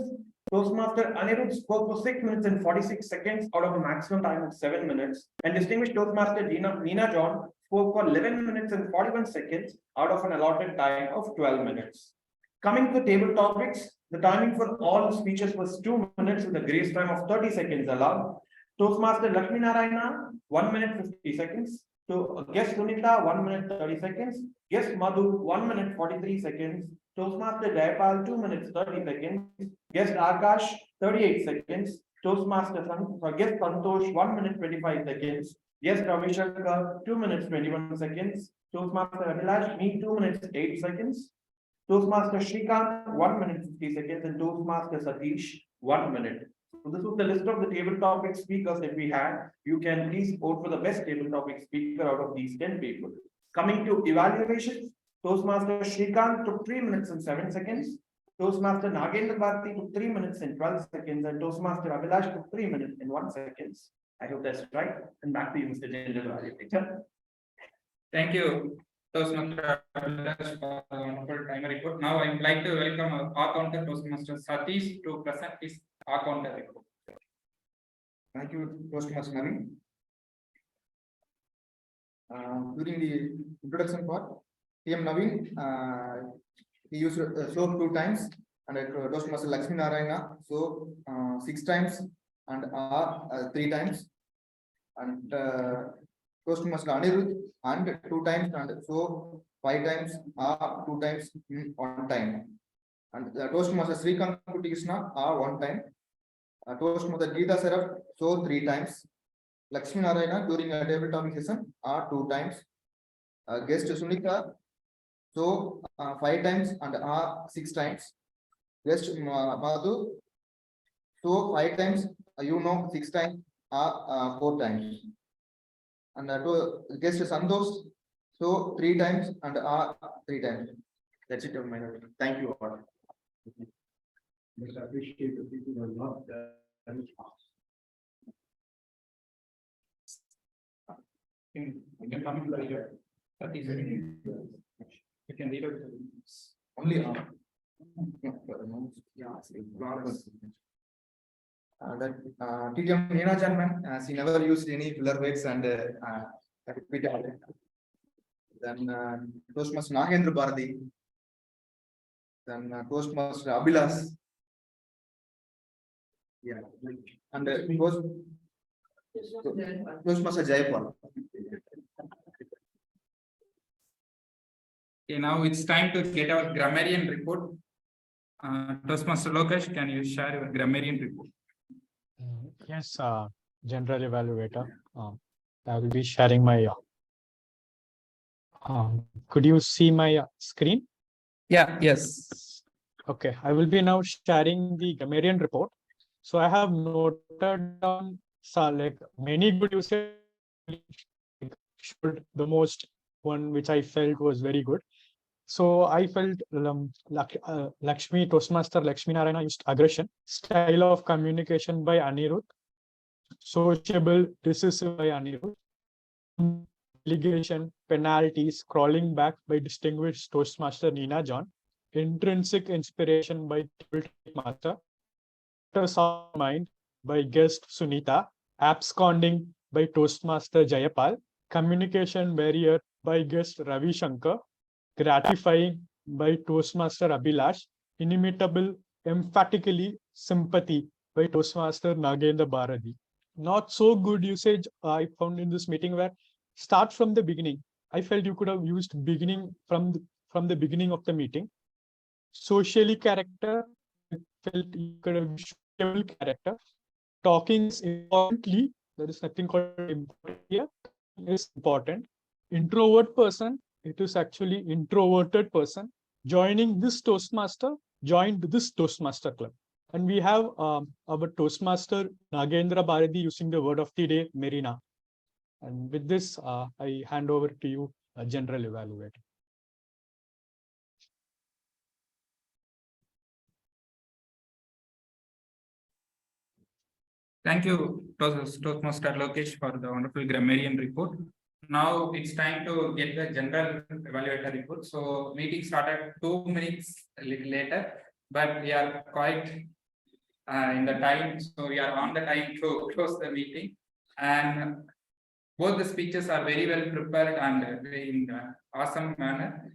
Toastmaster Anirudh spoke for 6 minutes and 46 seconds out of a maximum time of 7 minutes. And distinguished Toastmaster Nina John spoke for 11 minutes and 41 seconds out of an allotted time of 12 minutes. Coming to the table topics, the timing for all speeches was 2 minutes with a grace time of 30 seconds allowed. Toastmaster Lakshmi Narayana, 1 minute 50 seconds. To guest Sunita, 1 minute 30 seconds. Guest Madhu, 1 minute 43 seconds. Toastmaster Jayapal, 2 minutes 30 seconds. Guest Akash, 38 seconds. Toastmaster guest Santosh, 1 minute 25 seconds. Guest Ravi Shankar, 2 minutes 21 seconds. Toastmaster Abhilash, me 2 minutes 8 seconds. Toastmaster Shrikant, 1 minute 50 seconds, and Toastmaster Satish, 1 minute. So this was the list of the table topic speakers that we had. You can please vote for the best table topic speaker out of these 10 people. Coming to evaluations, Toastmaster Shrikant took 3 minutes and 7 seconds. Toastmaster Nagendra Bharati took 3 minutes and 12 seconds, and Toastmaster Abhilash took 3 minutes and 1 second. I hope that's right. And back to you, Mr. General Evaluator. Thank you, Toastmaster Abhilash, for the wonderful timer report. Now I would like to welcome our accountant Toastmaster Satish to present his accountant report. Thank you, Toastmaster Naveen. During the introduction part, PM Naveen, he used soap 2 times, and Toastmaster Lakshmi Narayana soap 6 times, and 3 times, and Toastmaster Anirudh and 2 times, and so 5 times, 2 times, 1 time, and Toastmaster Srikant Krishna 1 time. Toastmaster Geeta Saraf so 3 times. Lakshmi Narayana during a table topic session 2 times. Guest Sunita so 5 times and 6 times. Guest Madhu so 5 times, 6 times, 4 times. And guest Santosh so 3 times and 3 times. That's it, my lord. Thank you all. But I appreciate the people who are not damaged. You can come to here. You can read out the only TTM Nina Janman, she never used any filler weights and repeated. Then Toastmaster Nagendra Bharati. Then Toastmaster Abhilash. Yeah, and Toastmaster Jayapal. Okay, now it's time to get our grammarian report. Toastmaster Lokesh, can you share your grammarian report? Yes, General Evaluator. I will be sharing my. Could you see my screen? Yeah, yes. Okay, I will be now sharing the grammarian report. So I have noted down like many good uses. The most one which I felt was very good. So I felt Lakshmi Toastmaster Lakshmi Narayana used aggression, style of communication by Anirudh, sociable, decisive by Anirudh, delegation, penalties, crawling back by distinguished Toastmaster Nina John, intrinsic inspiration by Master, sound mind by guest Sunita, absconding by Toastmaster Jayapal, communication barrier by guest Ravi Shankar, gratifying by Toastmaster Abhilash, inimitable, emphatically, sympathy by Toastmaster Nagendra Bharati. Not so good usage I found in this meeting where start from the beginning. I felt you could have used beginning from the beginning of the meeting. Socially character, I felt you could have used sociable character. Talking is importantly, there is nothing called important here, is important. Introvert person, it is actually introverted person. Joining this Toastmaster, joined this Toastmaster club. And we have our Toastmaster Nagendra Bharati using the word of the day, Merina. And with this, I hand over to you, General Evaluator. Thank you, Toastmaster Lokesh, for the wonderful grammarian report. Now it's time to get the general evaluator report. So meeting started 2 minutes a little later, but we are quite in the time. So we are on the time to close the meeting. And both the speeches are very well prepared and in awesome manner.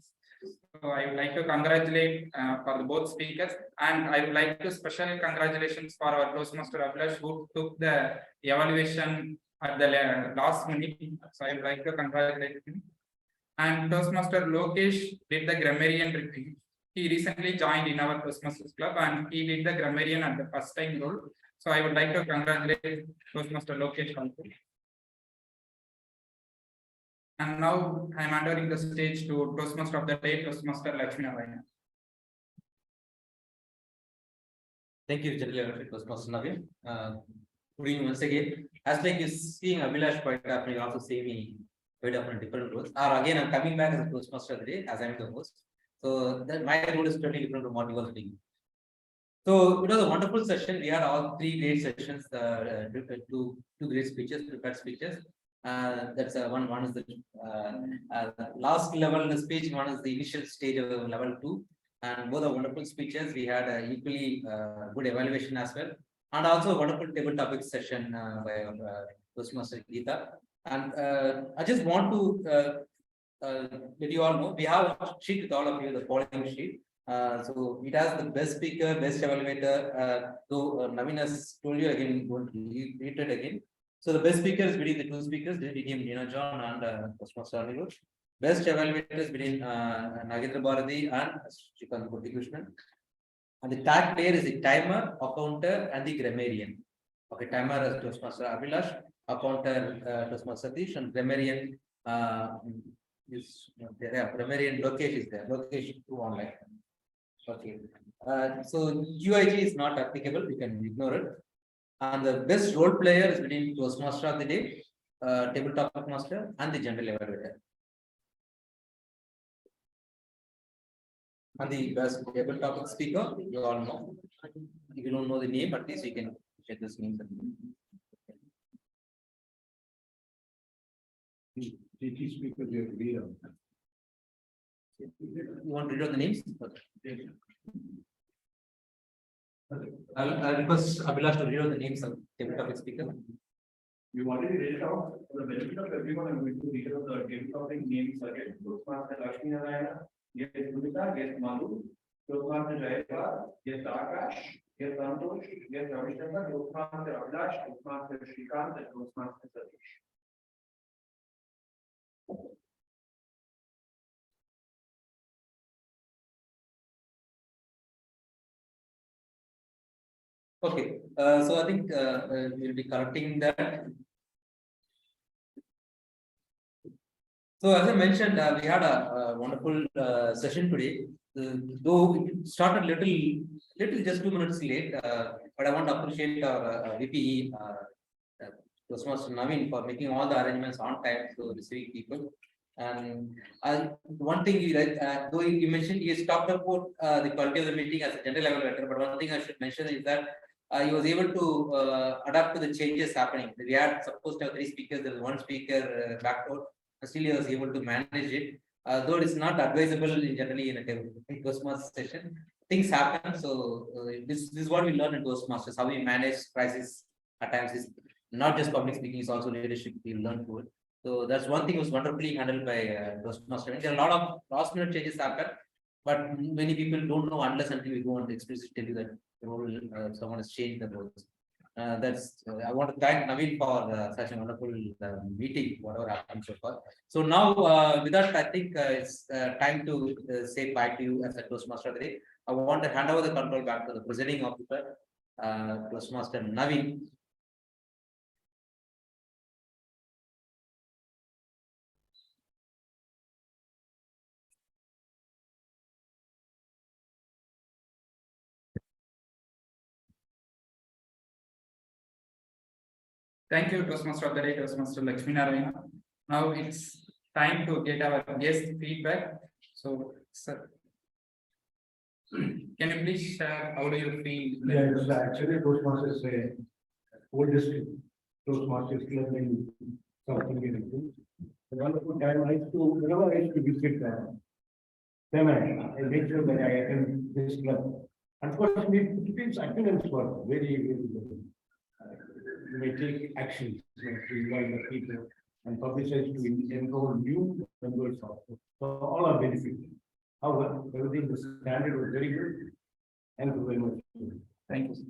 So I would like to congratulate for both speakers, and I would like to special congratulations for our Toastmaster Abhilash, who took the evaluation at the last minute. So I would like to congratulate him. And Toastmaster Lokesh did the grammarian review. He recently joined in our Toastmasters club and he did the grammarian at the first time role. So I would like to congratulate Toastmaster Lokesh also. And now I am handing the stage to Toastmaster of the day, Toastmaster Lakshmi Narayana. Thank you, General Toastmaster Navin. Good evening once again. As like you seeing Abhilash quite often, you also see me quite often in different roles. Or again, I'm coming back as a Toastmaster of the day, as I'm the host. So that my role is totally different from what you was doing. So it was a wonderful session. We had all 3 great sessions, two great speeches, prepared speeches. That's one is the last level in the speech, one is the initial stage of level 2, and both are wonderful speeches. We had equally good evaluation as well, and also a wonderful table topic session by Toastmaster Geeta. And I just want to let you all know, we have a sheet with all of you, the following sheet. So it has the best speaker, best evaluator. So Navin has told you again, won't read it again. So the best speakers between the 2 speakers, they became Nina John and Toastmaster Anirudh. Best evaluators between Nagendra Bharati and Shrikant Krishnan. And the tag player is the timer, accounter, and the grammarian. Okay, timer is Toastmaster Abhilash, accounter Toastmaster Satish, and grammarian is grammarian Lokesh is there. Lokesh 2 online. Okay. So UIG is not applicable, we can ignore it. And the best role player is between Toastmaster of the day, table topic master, and the general evaluator. And the best table topic speaker, you all know. If you don't know the name, at least you can check this name. The speakers you have to read on. You want to read out the names? I'll request Abhilash to read out the names of table topic speaker. You already read it out. For the benefit of everyone, I'm going to read out the table topic names again. Toastmaster Lakshmi Narayana, yes, Bhumika, yes, Madhu, Toastmaster Jayapal, yes, Akash, yes, Santosh, yes, Ravishankar, Toastmaster Abhilash, Toastmaster Shrikant, and Toastmaster Satish. Okay, so I think we'll be correcting that. So as I mentioned, we had a wonderful session today. Though it started little just 2 minutes late, but I want to appreciate our VP Toastmaster Navin for making all the arrangements on time to receive people. And one thing though you mentioned, you talked about the quality of the meeting as a general evaluator, but one thing I should mention is that he was able to adapt to the changes happening. We had supposed to have 3 speakers, there was 1 speaker backed out, still he was able to manage it. Though it's not advisable generally in a Toastmasters session, things happen. So this is what we learn in Toastmasters, how we manage crisis at times. Is not just public speaking, it's also leadership. We learn to it. So that's one thing was wonderfully handled by Toastmasters. There are a lot of last minute changes happen, but many people don't know unless until we go and explicitly tell you that the role someone has changed the roles. I want to thank Navin for such a wonderful meeting, whatever happened so far. So now, with that, I think it's time to say bye to you as a Toastmaster today. I want to hand over the control back to the presiding officer, Toastmaster Navin. Thank you, Toastmaster of the day, Toastmaster Lakshmi Narayana. Now it's time to get our guest feedback. So, sir, can you please share how do you feel? Yeah, actually, Toastmasters say oldest Toastmasters club in South Indian region. One of the time I used to, whenever I used to visit Chennai, I make sure that I attend this club. Unfortunately, Philippines attendance was very, very low. You may take actions to invite the people and publicize to enroll new members also. So all are benefiting. However, everything, the standard was very good. Thank you very much. Thank you.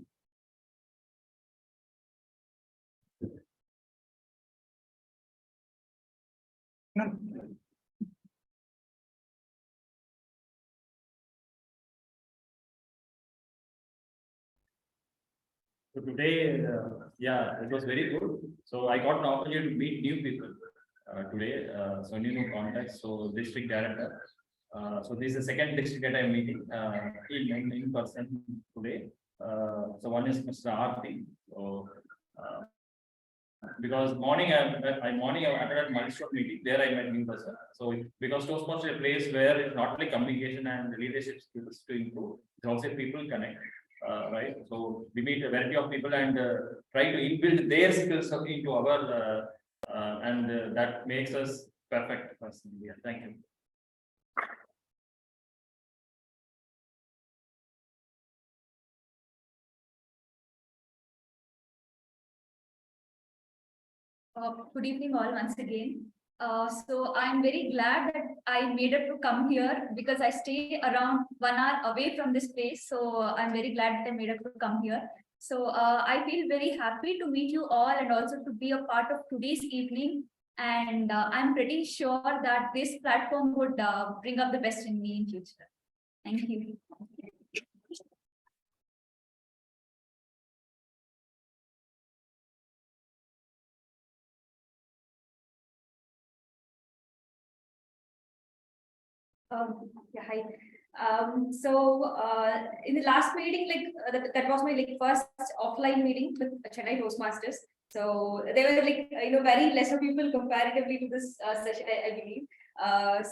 So today, yeah, it was very good. So I got an opportunity to meet new people today. So new contacts. So district director. So this is the second district that I'm meeting in person today. So one is Mr. Arti. So because morning I attended milestone meeting. There I met new person. So because Toastmasters is a place where it's not only communication and leadership skills to improve, it's also people connect. Right, so we meet a variety of people and try to inbuild their skills into our and that makes us perfect person. Yeah, thank you. Good evening all once again. So I'm very glad that I made it to come here because I stay around 1 hour away from this place. So I'm very glad that I made it to come here. So I feel very happy to meet you all and also to be a part of today's evening. And I'm pretty sure that this platform would bring up the best in me in future. Thank you. Yeah, hi. In the last meeting, that was my first offline meeting with Chennai Toastmasters. So there were very lesser people comparatively to this session, I believe. I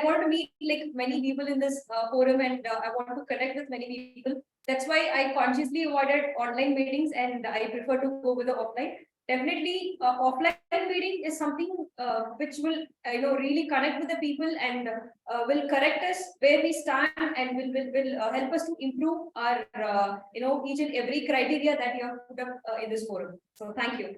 want to meet many people in this forum, and I want to connect with many people. That's why I consciously avoided online meetings and I prefer to go with the offline. Definitely, offline meeting is something which will really connect with the people and will correct us where we stand and will help us to improve our each and every criteria that you have put up in this forum. So thank you.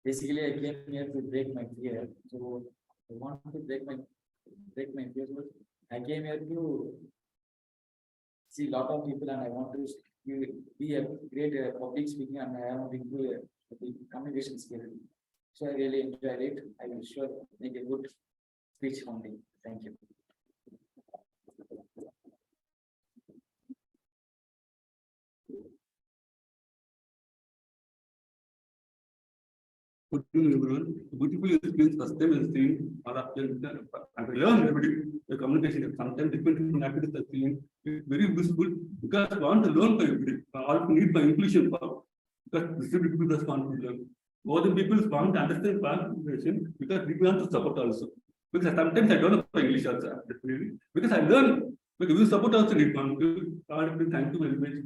Basically, I came here to break my fear. So I want to break my fear. I came here to see a lot of people, and I want to be a great public speaking, and I am into communication skill. So I really enjoyed it. I will sure make a good speech from me. Thank you. Good evening, everyone. Beautiful experience, first time I'm seeing or I learn everybody the communication. Sometimes different from activities are feeling very useful because I want to learn by everybody. I also need my inclusion power because distributed people just want to learn. All the people want to understand communication because people want to support also. Because sometimes I don't know English also definitely because I learn because you support also need one. Thank you very much.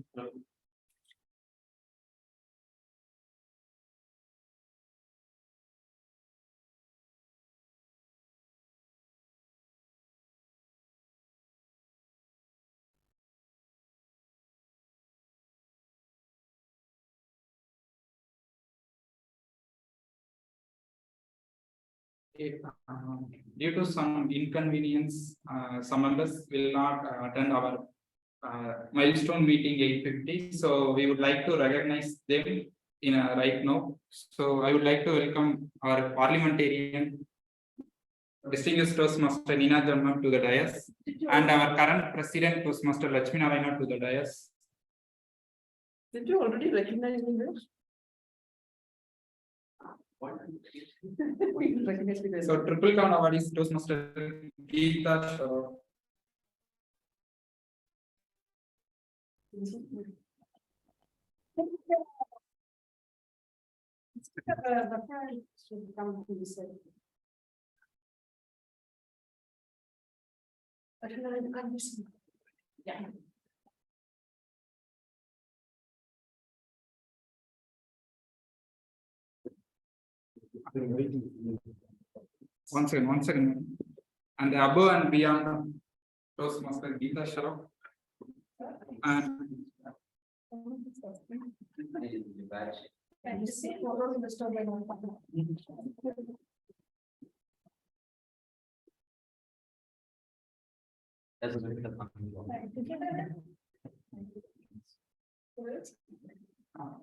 Due to some inconvenience, some members will not attend our milestone meeting 8:50. So we would like to recognize them in right now. So I would like to welcome our parliamentarian, distinguished Toastmaster Nina Janman to the dais, and our current president Toastmaster Lakshmi Narayana to the dais. Did you already recognize me there? So triple crown award is Toastmaster Geeta Shah. The parents should come to the side. Yeah. One second. And the above and beyond Toastmaster Geeta Sharaf. And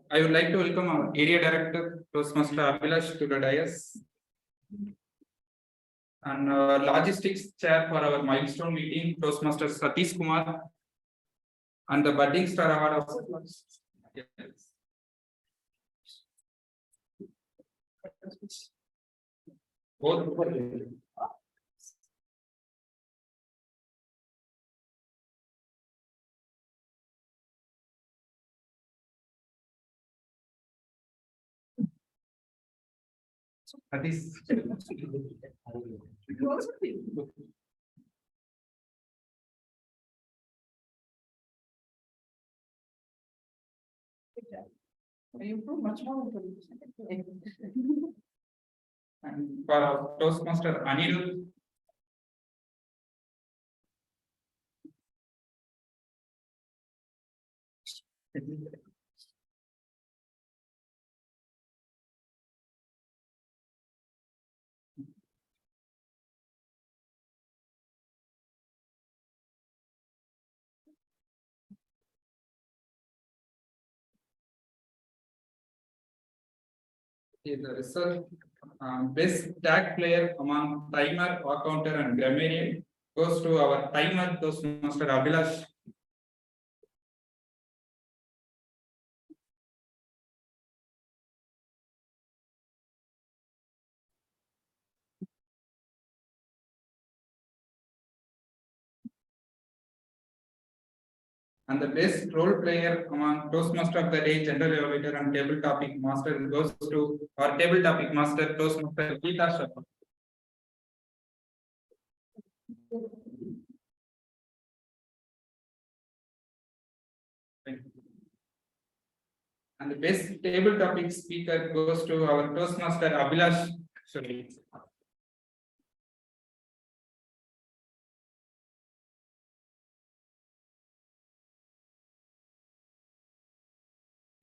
I would like to welcome our area director, Toastmaster Abhilash, to the dais. And logistics chair for our milestone meeting, Toastmaster Satish Kumar. And the budding star award of both. Satish. You prove much more. And for our Toastmaster Anirudh. Is the result best tag player among timer, counter, and grammarian goes to our timer Toastmaster Abhilash. And the best role player among Toastmaster of the Day, General Elevator, and Table Topic Master goes to our Table Topic Master, Toastmaster Geeta Sharma. And the best table topic speaker goes to our Toastmaster Abhilash. Sorry.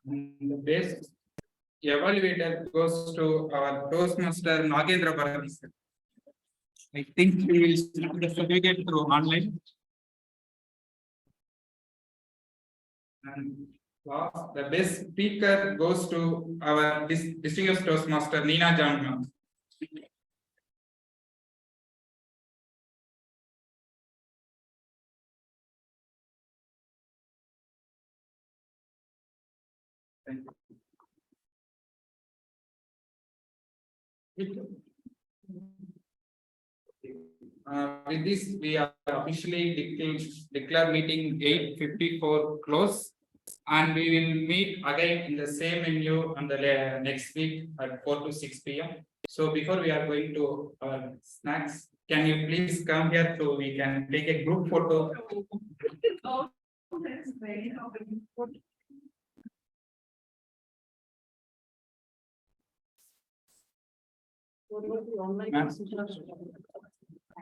And the best evaluator goes to our Toastmaster Nagendra Bharati. I think we will start the certificate through online. And last, the best speaker goes to our distinguished Toastmaster Neena Janma. Thank you. With this, we are officially declare meeting 8:54 close, and we will meet again in the same venue on the next week at 4 to 6 p.m. So before we are going to our snacks, can you please come here so we can take a group photo?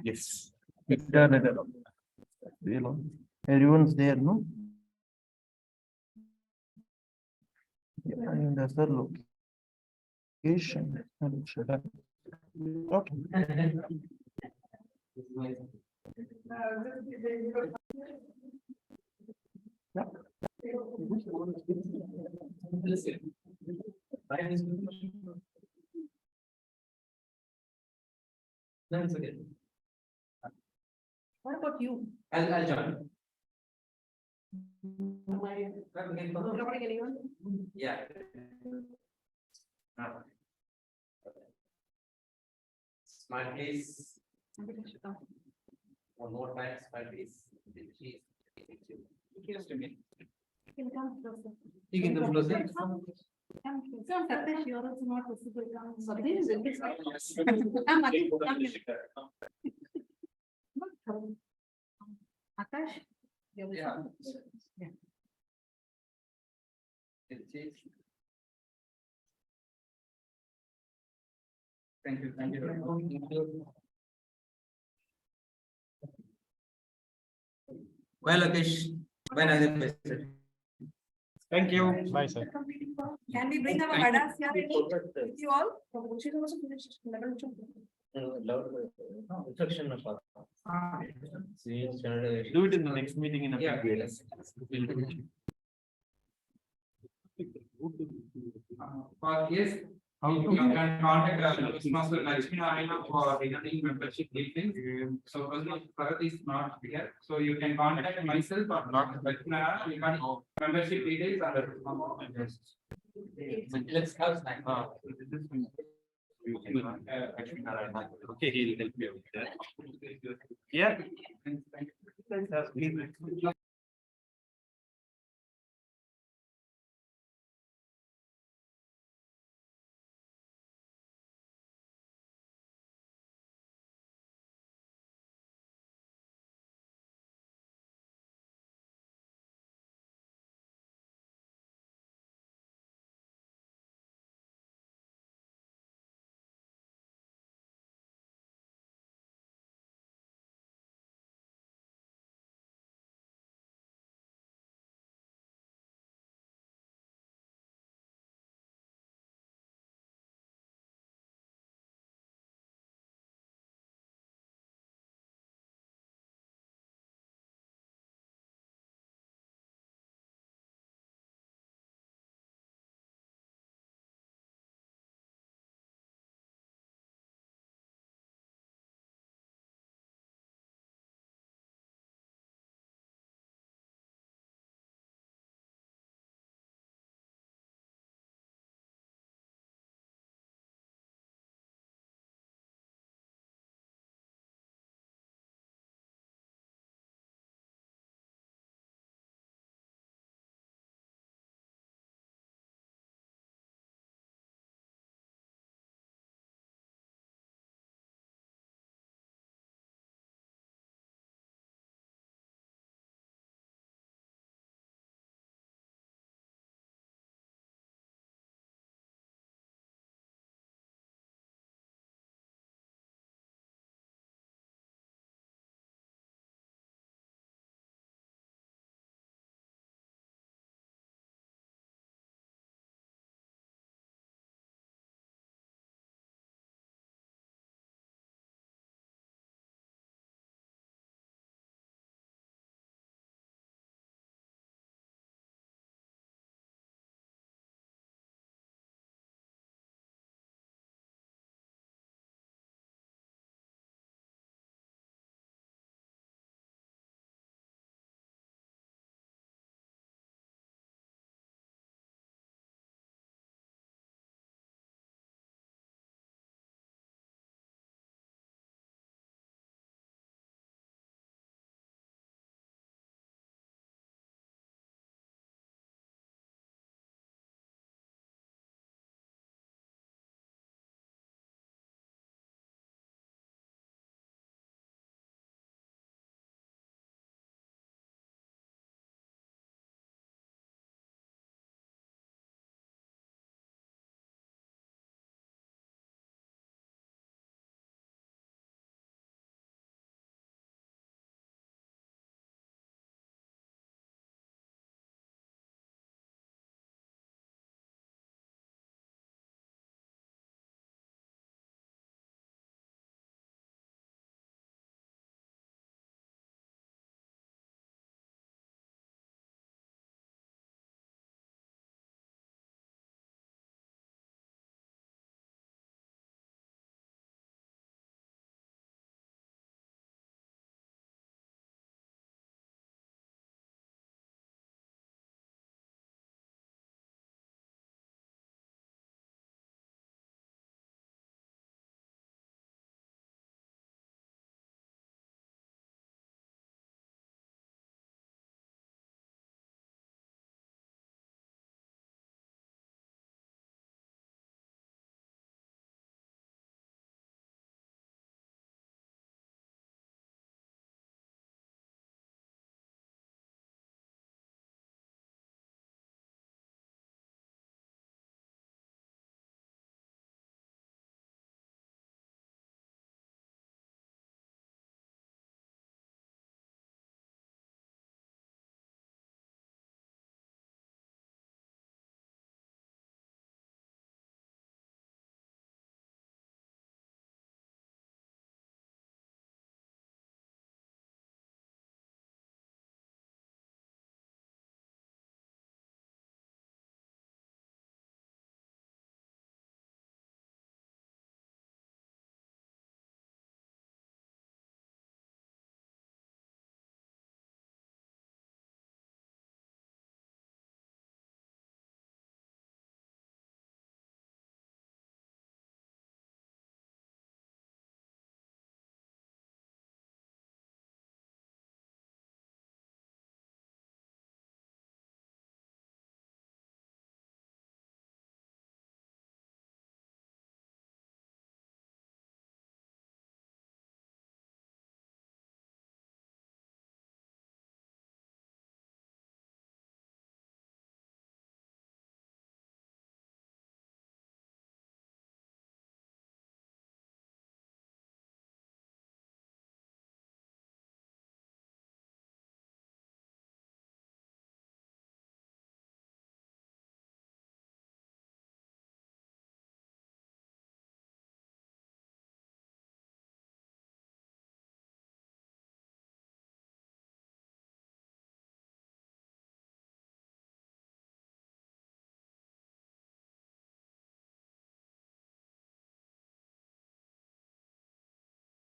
Yes. Everyone's there, no? Yeah, and that's the location. Okay. That's okay. What about you? I'll join. Recording anyone? Yeah. Smile, please. One more time, smile, please. Just a minute. You can come closer. You can come closer. Some Satish, you are also not visible. Satish is in this side. Come, Ati, come here. Akash? You have Yeah. something? Yeah. Thank you. Thank you. Well, Akash, when I have Thank you. Bye, sir. Can we bring our Thank you. vadas here and eat with you all? She is also finished. Level two. Do it in the next meeting in a Yeah. big way. Yes. For this, you can contact Toastmaster Lakshmi Narayana for regarding membership details. So Bharat is not here, so you can contact myself or not Lakshmi Narayana regarding membership details and Let's have snack. Okay, he'll help you with that. Yeah.